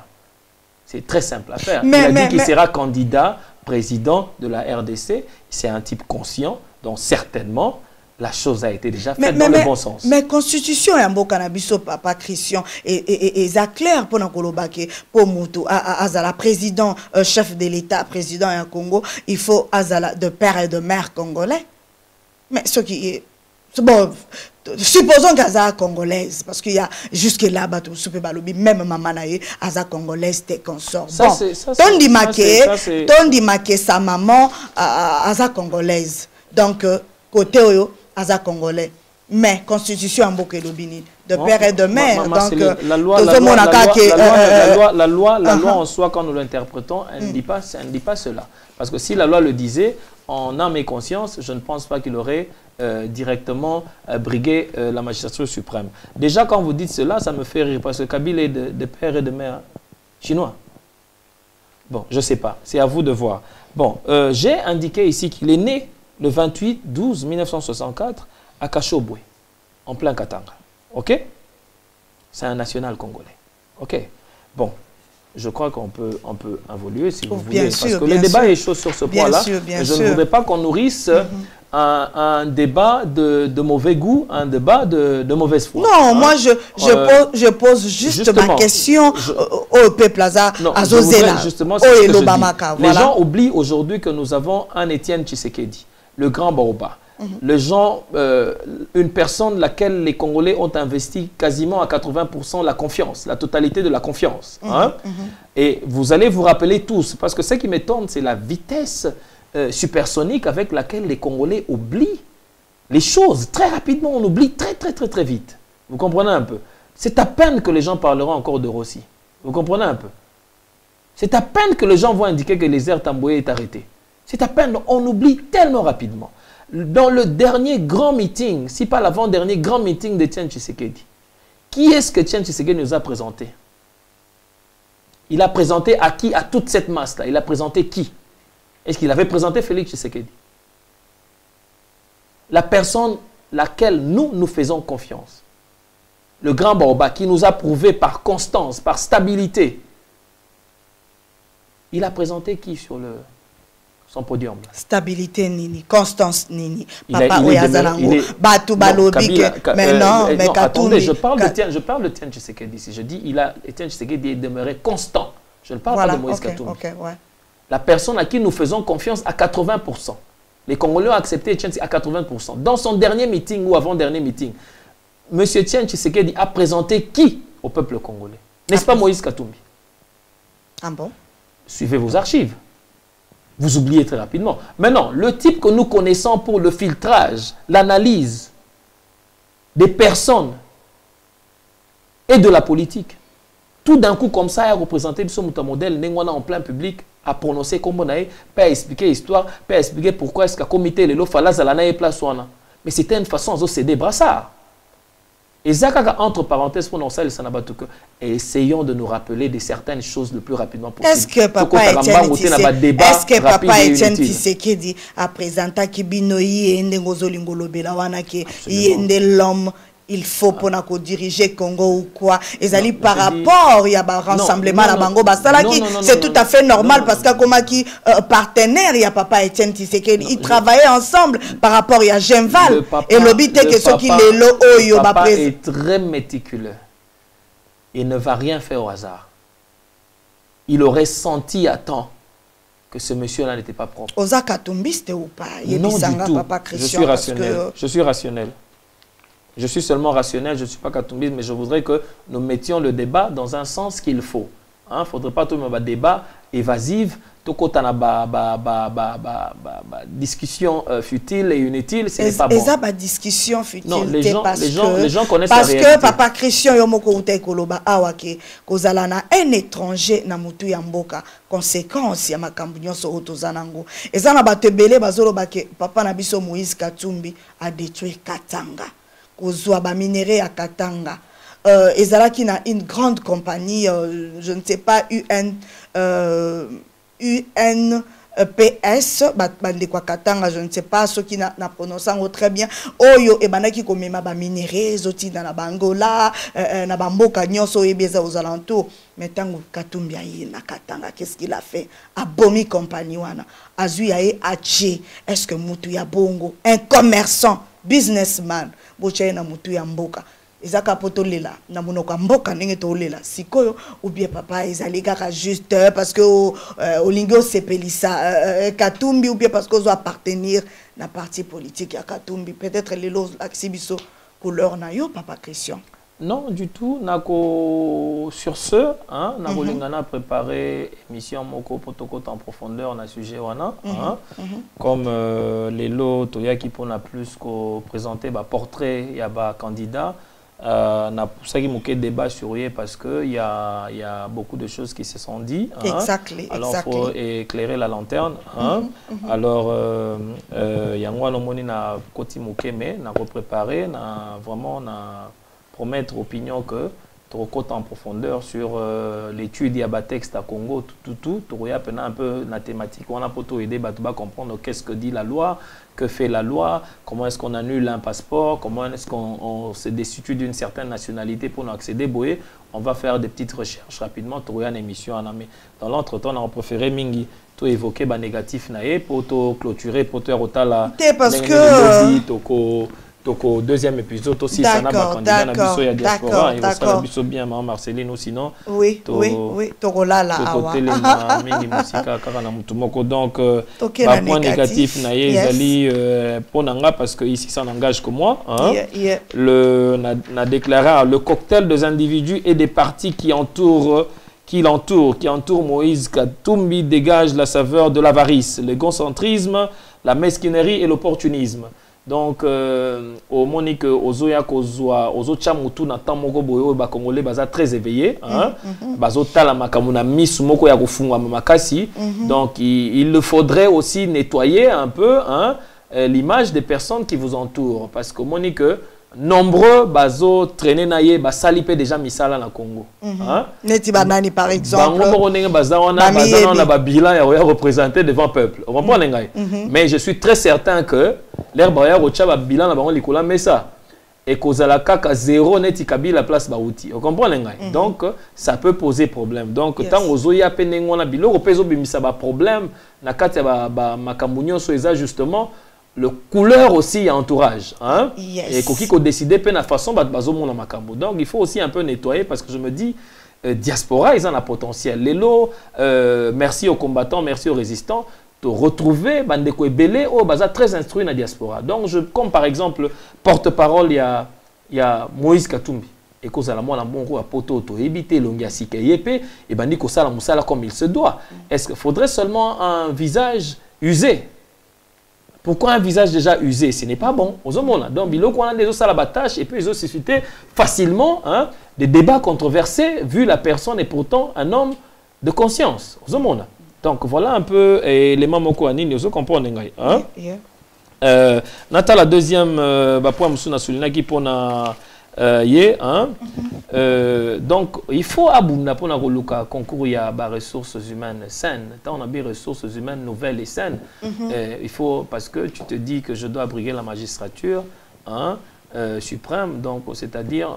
C'est très simple à faire. Il a dit qu'il sera candidat président de la RDC. C'est un type conscient, donc certainement, la chose a été déjà faite dans le bon sens. Mais constitution est un beau cannabis, papa Christian, et ça clair pour Nakolobake, pour Moutou, Azala, président, chef de l'État, président en Congo, il faut Azala de père et de mère congolais. Mais ce qui est. Bon, supposons qu'Azala congolaise, parce qu'il y a jusque là-bas, même maman Azala congolaise, t'es consort. Bon, ton dimaké, sa maman, Azala congolaise. Donc, côté Azala congolais. Mais constitution en bouquet d'Obini, de père et de mère. Donc, la loi en soi, quand nous l'interprétons, elle ne dit pas cela. Parce que si la loi le disait, en âme et conscience, je ne pense pas qu'il aurait directement brigué la magistrature suprême. Déjà, quand vous dites cela, ça me fait rire, parce que Kabila est de père et de mère chinois. Bon, je ne sais pas, c'est à vous de voir. Bon, j'ai indiqué ici qu'il est né le 28/12/1964 à Kachobwe, en plein Katanga. OK? C'est un national congolais. OK? Bon. Je crois qu'on peut évoluer si vous voulez. Parce que le débat est chaud sur ce point-là. Je ne voudrais pas qu'on nourrisse un débat de mauvais goût, un débat de mauvaise foi. Non, moi je pose juste ma question au peuple à Zozela. Justement, les gens oublient aujourd'hui que nous avons un Étienne Tshisekedi, le grand Baoba. Une personne laquelle les Congolais ont investi quasiment à 80% la confiance, la totalité de la confiance. Et vous allez vous rappeler tous, parce que ce qui m'étonne, c'est la vitesse supersonique avec laquelle les Congolais oublient les choses. Très rapidement, on oublie très vite. Vous comprenez un peu? C'est à peine que les gens parleront encore de Rossi. Vous comprenez un peu? C'est à peine que les gens vont indiquer que les airs Tamboué est arrêté. C'est à peine, on oublie tellement rapidement. Dans le dernier grand meeting, si pas l'avant-dernier grand meeting de Etienne Tshisekedi, qui est-ce que Etienne Tshisekedi nous a présenté? Il a présenté à qui? À toute cette masse-là. Il a présenté qui? Est-ce qu'il avait présenté Félix Tshisekedi? La personne laquelle nous faisons confiance. Le grand Baoba qui nous a prouvé par constance, par stabilité. Il a présenté qui sur son podium? Stabilité Nini, constance Nini. Papa Ouyazalango, Batou Balobi, mais non, mais attendez, je parle de Etienne Tshisekedi. Si je dis Etienne Tshisekedi est demeuré constant, je ne parle pas de Moïse Katumbi. La personne à qui nous faisons confiance à 80%. Les Congolais ont accepté Etienne à 80%. Dans son dernier meeting ou avant-dernier meeting, M. Etienne Tshisekedi a présenté qui au peuple congolais? N'est-ce pas Moïse Katumbi? Ah bon? Suivez vos archives. Vous oubliez très rapidement. Maintenant, le type que nous connaissons pour le filtrage, l'analyse des personnes et de la politique, tout d'un coup, comme ça, il a représenté son modèle, en plein public, a prononcé comme on a pas expliquer l'histoire, pas expliquer pourquoi est-ce que le comité de l'Ofalazalana place. Mais c'était une façon de céder brassard. Et ça, entre parenthèses, pour nous, essayons de nous rappeler de certaines choses le plus rapidement possible. Est-ce que Papa Etienne Tshisekedi a présenté Kibinoyi et Ndengozolingolo Belawanake, l'homme il faut pour nous diriger Congo ou quoi? Et ça par rapport, il y a un rassemblement à Bango Basalaki, c'est tout à fait normal parce que comme qui partenaire, il y a Papa Etienne Tshisekedi, ils travaillaient ensemble par rapport à Genval. Et l'obité que ceux qui les lo papa est très méticuleux. et ne va rien faire au hasard. Il aurait senti à temps que ce monsieur-là n'était pas propre. Oza katumbiste ou pas? Non du tout. Papa Je suis rationnel. Je suis rationnel. Je suis seulement rationnel, je ne suis pas katumbiste, mais je voudrais que nous mettions le débat dans un sens qu'il faut. Il ne faudrait pas tout le monde un débat évasif, tout quand on a discussion futile et inutile, ce n'est pas bon. Eza ba discussion futile. Non, les gens connaissent la réalité. Parce que Papa Christian yomoko ute koloba awake kozala na un étranger na mutu ya mboka conséquence ya makambu nyonso otozanango. Eza na batebele bazolo bake papa na biso Moïse Katumbi a détruit Katanga. Kozwa ba minéraux à Katanga. Ezalaki na une grande compagnie, je ne sais pas, UNPS, bande kwa Katanga, je ne sais pas, ceux qui na prononçant très bien. Oyo ebanaki komema ba minéraux zoti na Bangola, na bamboka nyonso ebeza aux alentours. Mais tango Katumbi ayi na Katanga, qu'est-ce qu'il a fait? Abomi compagnie wana. Azui aye ache. Est-ce que mutu ya bongo, un commerçant, businessman, bochaye na mutu ya mboka. Ezaka potolela na monoko mboka ndenge tolela sikoyo ou bien papa ezali kaka juste parce que olingo sepelisa Katumbi ou bien parce que zo appartenir na parti politique ya Katumbi, peut-être les lots axibiso couleur na yo Papa Christian. Non du tout, nako sur ce hein nako lingana préparé émission moko potokota en profondeur na sujet wana comme les lots toya qui pona plus ko présenter ba portrait ya ba candidat. Na pour ça qu'il y a débat sur lui parce que il y a beaucoup de choses qui se sont dites. Exactly. Alors il faut éclairer la lanterne. Alors il y a moi nomoni na koti mukeme na préparer na vraiment na promettre opinion que trop en profondeur sur l'étude ya texte à Congo tout y a un peu la thématique on a pour tout aider à comprendre qu'est-ce que dit la loi, que fait la loi, comment est-ce qu'on annule un passeport, comment est-ce qu'on se destitue d'une certaine nationalité pour nous accéder. On va faire des petites recherches rapidement pour une émission. Dans l'entretemps, on a préféré mingi tout évoquer ba négatif naé pour tout clôturer pour te rotala parce que au deuxième épisode aussi ça n'a pas candidat na biso ya diaspora et ça la biso bien maman Marcelino sinon oui tokola la awa mingi musika kaka na mutu moko donc ba point négatif na ezali ponanga parce que ici ça n'engage que moi hein le n'a déclaré le cocktail des individus et des partis qui entourent Moïse Katumbi dégage la saveur de l'avarice, le concentrisme, la mesquinerie et l'opportunisme. Donc au monique ozoya kozwa ozocha mutu na tamoko boyo ba congolais baza très éveillé hein bazotala makamuna misu moko ya kufungwa makasi donc il le faudrait aussi nettoyer un peu hein l'image des personnes qui vous entourent parce que monique nombreux bazo traîner naie basalipe déjà misala na Congo hein neti banani par exemple bango ndenge bazawana na ba bilan ya représenter devant peuple on comprend ngai mais je suis très certain que l'air baya rocha ba bilan na bango likola mesa et kozala kaka zéro neti kabila place ba outil on comprend ngai donc ça peut poser problème donc tant ozoya penengo na biloko pezo bimisa ba problème na kati ya ba makambu so eza justement le couleur aussi entourage hein et koki ko décider pe na façon bazo mona makambo donc il faut aussi un peu nettoyer parce que je me dis diaspora ils ont un potentiel les lots merci aux combattants merci aux résistants de retrouver bandeko ebele au baza très instruit na diaspora donc je comme par exemple porte-parole il y a Moïse Katumbi et kozala mona bongo a poto to éviter longia sika yepé et bandi ko sala musala comme il se doit est-ce qu'il faudrait seulement un visage usé? Pourquoi un visage déjà usé? Ce n'est pas bon. Donc, biloko on a des autres à la tâche et puis ils ont suscité facilement hein, des débats controversés vu la personne est pourtant un homme de conscience. Donc voilà un peu les mamoko anini vous comprenez hein? Nata la deuxième point musuna sulina qui pona hein? Donc il faut abunda pour na concours ya ba ressources humaines saines tant on a bien ressources humaines nouvelles et saines il faut parce que tu te dis que je dois abriguer la magistrature hein suprême donc c'est-à-dire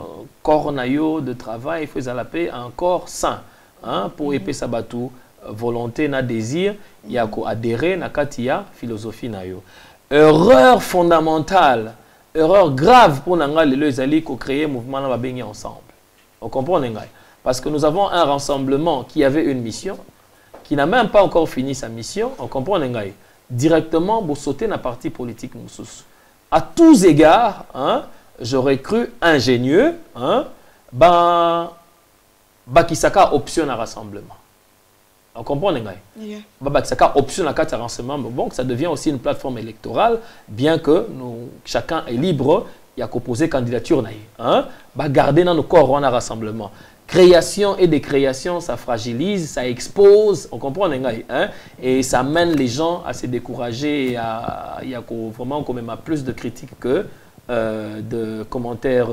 corps nayo de travail il faut l'appeler un corps sain hein pour épée sabatu volonté na désir il y a ko adhérer na katia philosophie nayo erreur fondamentale erreur grave pour nanga les ali ko créer mouvement na ba bengi ensemble on comprend ngai Parce que nous avons un rassemblement qui avait une mission, qui n'a même pas encore fini sa mission. On comprend, Nengaï. Directement, vous sautez dans la partie politique. À tous égards, hein, j'aurais cru ingénieux, hein, Bakisaka option à rassemblement. On comprend, Nengaï. Bakisaka option à rassemblement. Bon, ça devient aussi une plateforme électorale, bien que chacun est libre. Il y a qu'opposer candidature. Hein, garder dans nos corps un rassemblement. Création et décréation, ça fragilise, ça expose, on comprend, hein, et ça mène les gens à se décourager. Il y a vraiment quand même plus de critiques que de commentaires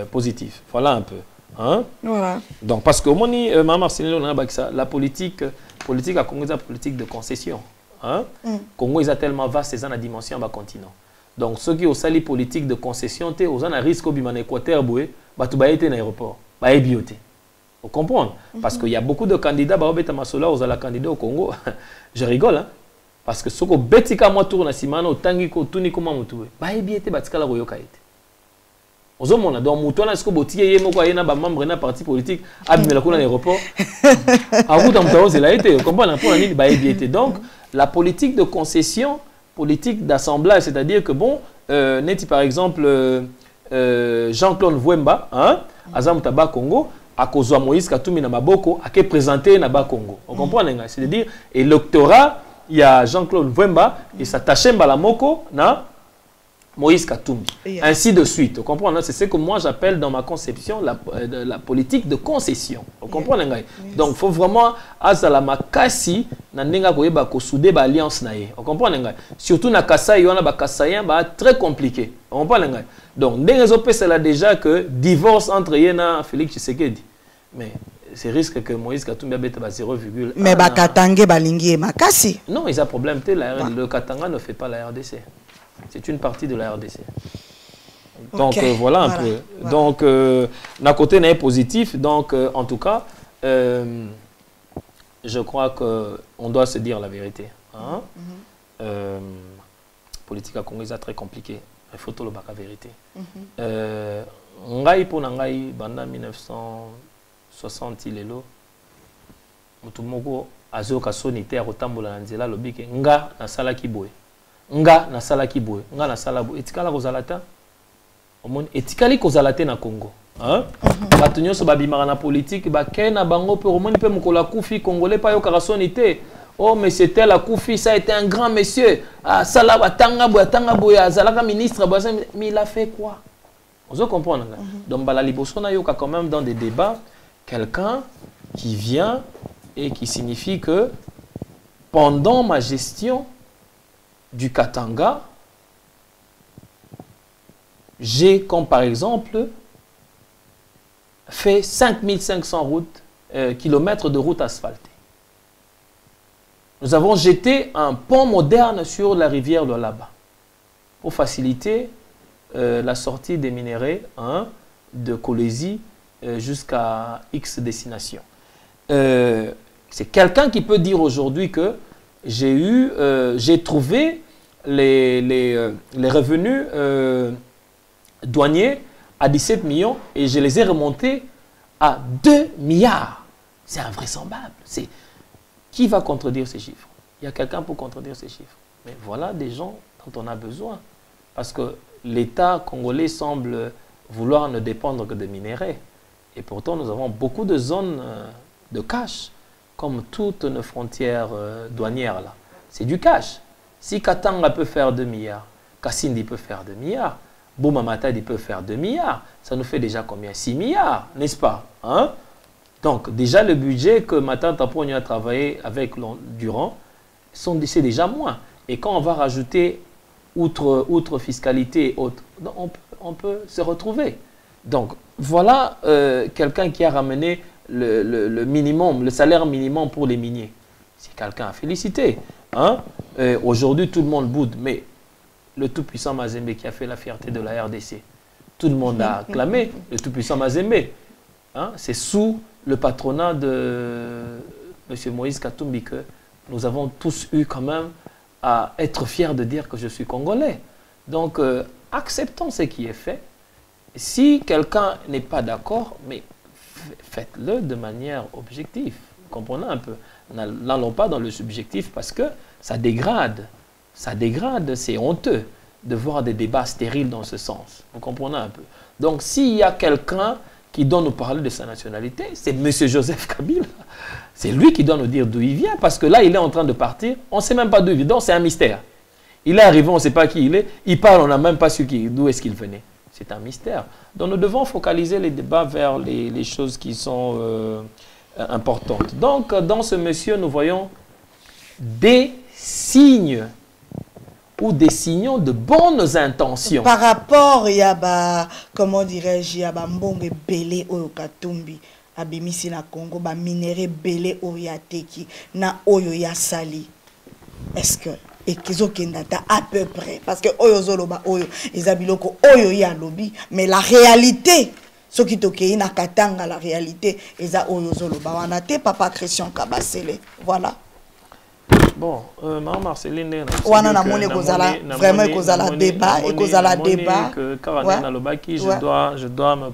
positifs. Voilà un peu. Hein? Voilà. Donc, parce que la politique à Congo, c'est la politique de concession. Hein? Congo est tellement vaste, c'est la dimension du continent. Donc, ceux qui ont sali politique de concession, ils ont un risque en Équateur, ils ont été dans l'aéroport. Vous comprenez? Parce qu'il y a beaucoup de candidats, aux candidats au Congo. Je rigole, hein? Parce que ceux qui ont été moi tourne à Simano, au Tangi, au Tuni, comment on tourne. Ils ont été la Royoka. Vous avez donc mutuana est-ce que botiye yemo kwa yena ba membre na parti politique abimela kuna l'aéroport. A vous dans vous il a été. Vous comprenez? Pour la nini ba été. Donc, la politique de concession, politique d'assemblage, c'est-à-dire que bon, par exemple Jean-Claude Vwemba, hein, Azam Taba Congo, à cause de Moïse Katumbi na Maboko, a qui présenté na ba Congo. Vous comprenez? C'est-à-dire électorat, il y a Jean-Claude Vwemba et sa Tachemba la Moko na Moïse Katumbi. Ainsi de suite. Vous comprenez? C'est ce que moi j'appelle dans ma conception la politique de concession. Vous comprenez? Donc il faut vraiment azalama kasi na nenga koyeba ko souder ba alliance na ye. Vous comprenez? Surtout na Kasai on a ba Kasayen ba très compliqué. Vous comprenez? Donc nenga zopé c'est là déjà que divorce entre yena Félix Tshisekedi. Mais c'est risque que Moïse Katumbi abete ba 0,1. Mais ba Katangé balingi makasi. Non, il y a problème. Le Katanga ne fait pas la RDC. C'est une partie de la RDC. Donc voilà un peu. Voilà. Donc d'un côté n'est positif. Donc en tout cas, je crois qu'on doit se dire la vérité. Hein? Politique à Congo est très compliqué. Il faut tout le bac à vérité. Ngai pour Ngai banda 1960 lelo. Mutumoko azo kasoni terre otambola nzela lobike nga na sala kiboye. Nga na sala kiboye, nga na sala bo etikala kozalata. Omoni etikali kozalate na Congo, hein? Bato nyonso babimaka na politique ba kena bango pe omoni pe mukola kufi congolais pa yo karasonité. Oh mais c'était la Koufi, ça a été un grand monsieur. Ah sala batanga boya azalaka ministre mais il a fait quoi? Vous comprenez? Donc bala liboso na yo quand même dans des débats quelqu'un qui vient et qui signifie que pendant ma gestion du Katanga, j'ai, comme par exemple, fait 5500 kilomètres de routes asphaltées. Nous avons jeté un pont moderne sur la rivière de là-bas pour faciliter la sortie des minéraux de Kolwezi jusqu'à X destination. C'est quelqu'un qui peut dire aujourd'hui que j'ai trouvé les revenus douaniers à 17 millions et je les ai remontés à 2 milliards. C'est invraisemblable. Qui va contredire ces chiffres? Il y a quelqu'un pour contredire ces chiffres. Mais voilà des gens dont on a besoin. Parce que l'État congolais semble vouloir ne dépendre que de minéraux. Et pourtant, nous avons beaucoup de zones de cash, comme toutes nos frontières douanières là. C'est du cash. Si Katanga peut faire 2 milliards, Kassindi peut faire 2 milliards, Bouma Matadi peut faire 2 milliards, ça nous fait déjà combien? 6 milliards, n'est-ce pas? Hein? Donc, déjà le budget que Matan Tamponi a travaillé avec Durand, c'est déjà moins. Et quand on va rajouter, outre fiscalité et autres, on peut se retrouver. Donc, voilà quelqu'un qui a ramené le minimum, le salaire minimum pour les miniers. C'est quelqu'un à féliciter. Hein? Aujourd'hui, tout le monde boude, mais le tout-puissant Mazembe qui a fait la fierté de la RDC, tout le monde a acclamé le tout-puissant Mazembe. Hein? C'est sous le patronat de M. Moïse Katumbi que nous avons tous eu quand même à être fiers de dire que je suis congolais. Donc, acceptons ce qui est fait si quelqu'un n'est pas d'accord, mais faites-le de manière objective. Comprenez un peu. N'allons pas dans le subjectif parce que ça dégrade. Ça dégrade, c'est honteux de voir des débats stériles dans ce sens. Vous comprenez un peu. Donc, s'il y a quelqu'un qui doit nous parler de sa nationalité, c'est M. Joseph Kabila. C'est lui qui doit nous dire d'où il vient, parce que là, il est en train de partir. On ne sait même pas d'où il vient. Donc, c'est un mystère. Il est arrivé, on ne sait pas qui il est. Il parle, on n'a même pas su d'où est-ce qu'il venait. C'est un mystère. Donc, nous devons focaliser les débats vers les choses qui sont importantes. Donc, dans ce monsieur, nous voyons des signes ou des signaux de bonnes intentions. Par rapport, il y a, comment dirais-je, il y a mbonge belé au Katumbi, abimisi na Congo, ba minéré belé au Yateki, na oyo ya sali. Est-ce que, et qu'ils ont à peu près, parce que oyo zoloba oyo, isabiloko oyo ya lobby, mais la réalité, ce qui toke na katanga, la réalité, eza oyo zoloba, wanate papa Christian Kabasele, voilà. Bon, Maman Marceline, vraiment débat, débat. Je dois me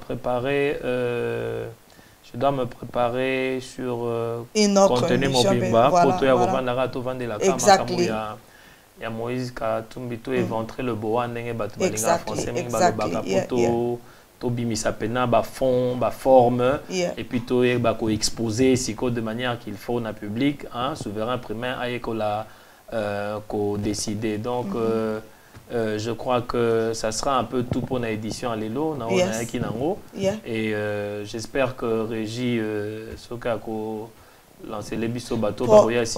préparer, sur une autre contenu mobimba pour toi vendre la exactly. Il y a Moïse Katumbi to éventrer le bois ndenge batu balinga français mingi balobaka poto to bimisa pena ba fond ba forme et puis to ba ko exposer siko de manière qu'il faut na public hein souverain primaire aye ko la ko décider donc je crois que ça sera un peu tout pour l'édition à l'élo na on qui nango et j'espère que Régie soka ko lancer les biso bateau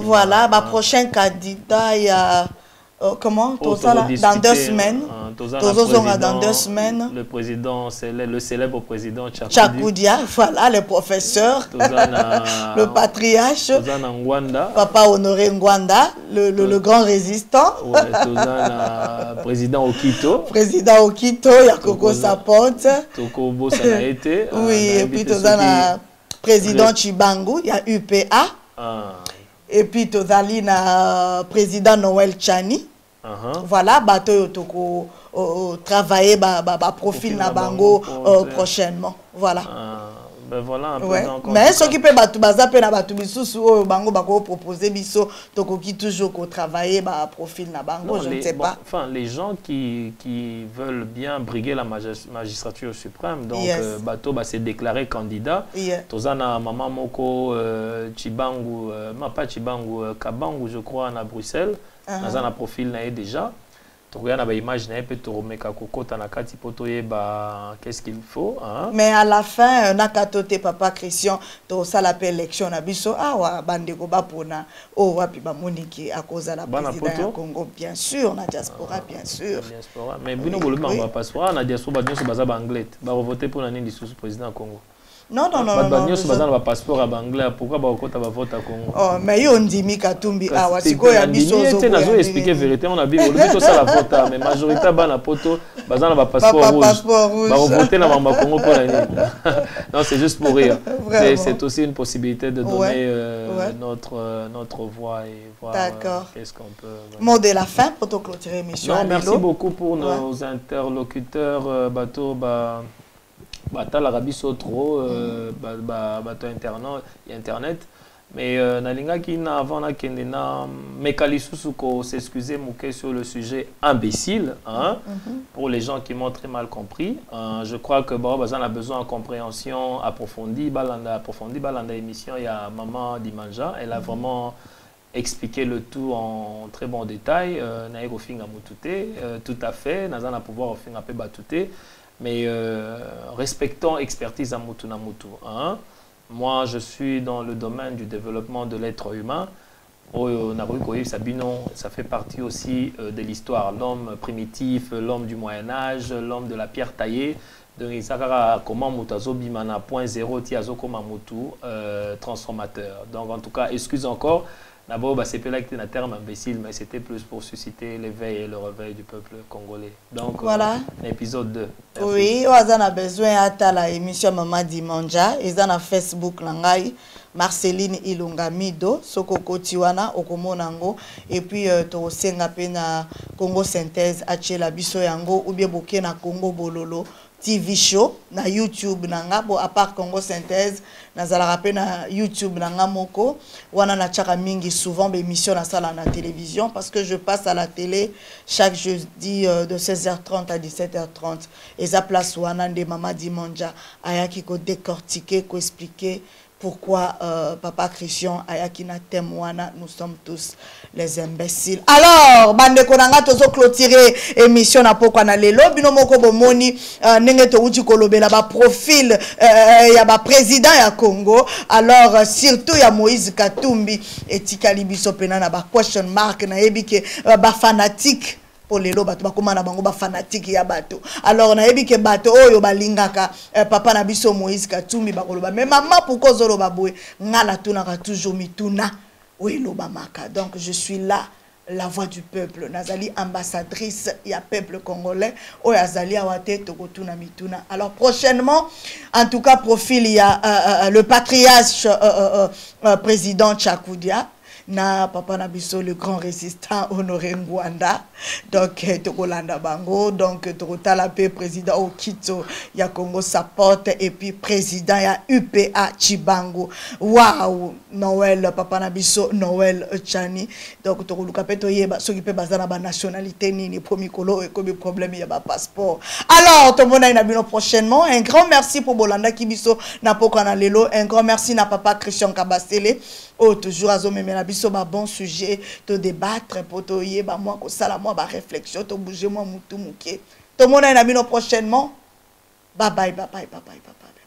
voilà ma prochain candidat il y a comment dans 2 semaines dans 2 semaines le président le célèbre président Tchakoudia voilà le professeur le patriarche papa Honoré Ngwanda le grand résistant président Okito Yakoko Saponte Toko Bossa a été oui et puis tozana président Chibangu il y a UPA et puis tozali na président Noël Chani voilà bato toko travailler profil na bango prochainement voilà ben voilà un peu mais ce qui peut batu bazape na batu bisusu o bango bako proposer biso toko qui toujours ko travailler profil na bango je ne sais pas enfin les gens qui veulent bien briguer la magistrature suprême donc bato se déclarer candidat tozana maman moko Chibangu pas Chibangu Kabangu je crois à Bruxelles dans un profil na déjà tu regardes la image na peut toromeka kokota na kati poto yeba qu'est-ce qu'il faut hein mais à la fin nakatote papa Christian to ça l'appelle élection na biso awa bandeko bapona o wapi ba moniki à cause la président du Congo bien sûr na diaspora bien sûr diaspora mais bino boloba ba passeport na diaspora ba baza ba anglais ba voter pour la nini sous président du Congo. Non. Pas passeport à anglais. Pourquoi ba okota ba vote à Congo? Oh, mais yo ndimi Katumbi awa siko ya biso zo. Nazo expliquer vérité on a bien le but ça la vote mais majorité ba na poto bazana ba passeport rouge. Ba voter na mamba Congo pour la nuit. Non, c'est juste pour rire. C'est aussi une possibilité de donner notre voix et voir qu'est-ce qu'on peut. Mot de la fin pour clôturer l'émission. Non, merci beaucoup pour nos interlocuteurs bateau la rabiso trop bateau internet mais nalinga qui na avant na kendena mekalisusu ko s'excuser mouké sur le sujet imbécile hein pour les gens qui m'ont très mal compris je crois que bazan a besoin de compréhension approfondie balanda émission il y a maman Dimanja elle a vraiment expliqué le tout en très bon détail naiko finga mutute tout à fait nazana pouvoir finga pe batute mais respectons expertise à Moutou na Moutou. Hein? Moi, je suis dans le domaine du développement de l'être humain. Ça fait partie aussi de l'histoire. L'homme primitif, l'homme du Moyen-Âge, l'homme de la pierre taillée. Donc, comment Moutazo Bimana point zéro, Tiazo Koma Moutou, transformateur. Donc, en tout cas, excuse encore. D'abord, c'est pas là que un terme imbécile, mais c'était plus pour susciter l'éveil et le réveil du peuple congolais. Donc, voilà. Épisode 2. Oui, on a besoin de la émission Maman Dimanja. Ils ont Facebook Langai. Marceline Ilunga Mido, Sokoko Tiwana, Okomonango, et puis Torosenga Pena Congo Synthèse, Achela Biso Yango, ou bien Boké na Congo Bololo, TV show, na YouTube nanga, bon, à part Congo Synthèse, na Zalarape na YouTube nanga moko, wana na tchaka mingi souvent l'émission na sala na télévision, parce que je passe à la télé chaque jeudi de 16h30 à 17h30, et ça place wana de Maman Dimanja, ayaki ko décortiquer, ko expliquer, pourquoi Papa Christian Ayakina Temwana, nous sommes tous les imbéciles. Alors, bande konanga tozo clôturer émission na poko na lelo bino moko bomoni nenge to uti kolobela ba profil ya ba président ya Congo. Alors surtout ya Moïse Katumbi etikali biso pena na ba question mark na yebike ba fanatique pour les lots bato bakoma na bango ba fanatique ya bato. Alors na yebi ke bato oyo balingaka papa na biso Moïse Katumbi bakoloba mais maman pourquoi zoloba boy ngala tuna ka toujours mituna oui loba maka. Donc je suis là, la voix du peuple, nazali ambassadrice ya peuple congolais oyo azali awate tokotuna mituna. Alors prochainement en tout cas profil il y a le patriarche président Tchakoudia na papa na biso le grand résistant Honoré Ngwanda. Donc tokolanda bango, donc tokotala pe président Okito ya Congo sa porte et puis président ya UPA Chibango. Waouh, Noël papa na biso Noël Chani. Donc tokoluka pe toyeba soki pe bazana ba nationalité nini premier kolo et comme problème ya ba passeport. Alors tout le monde na bino prochainement. Un grand merci pour Bolanda Kibiso na poko na lelo, un grand merci na papa Christian Kabasele. Oh toujours azomeme na biso ba bon sujet de débattre pour toyeba moi ko sala moi ba réflexion to bouger moi mutu muke. Tout le monde na bino prochainement. Bye bye bye bye bye bye bye.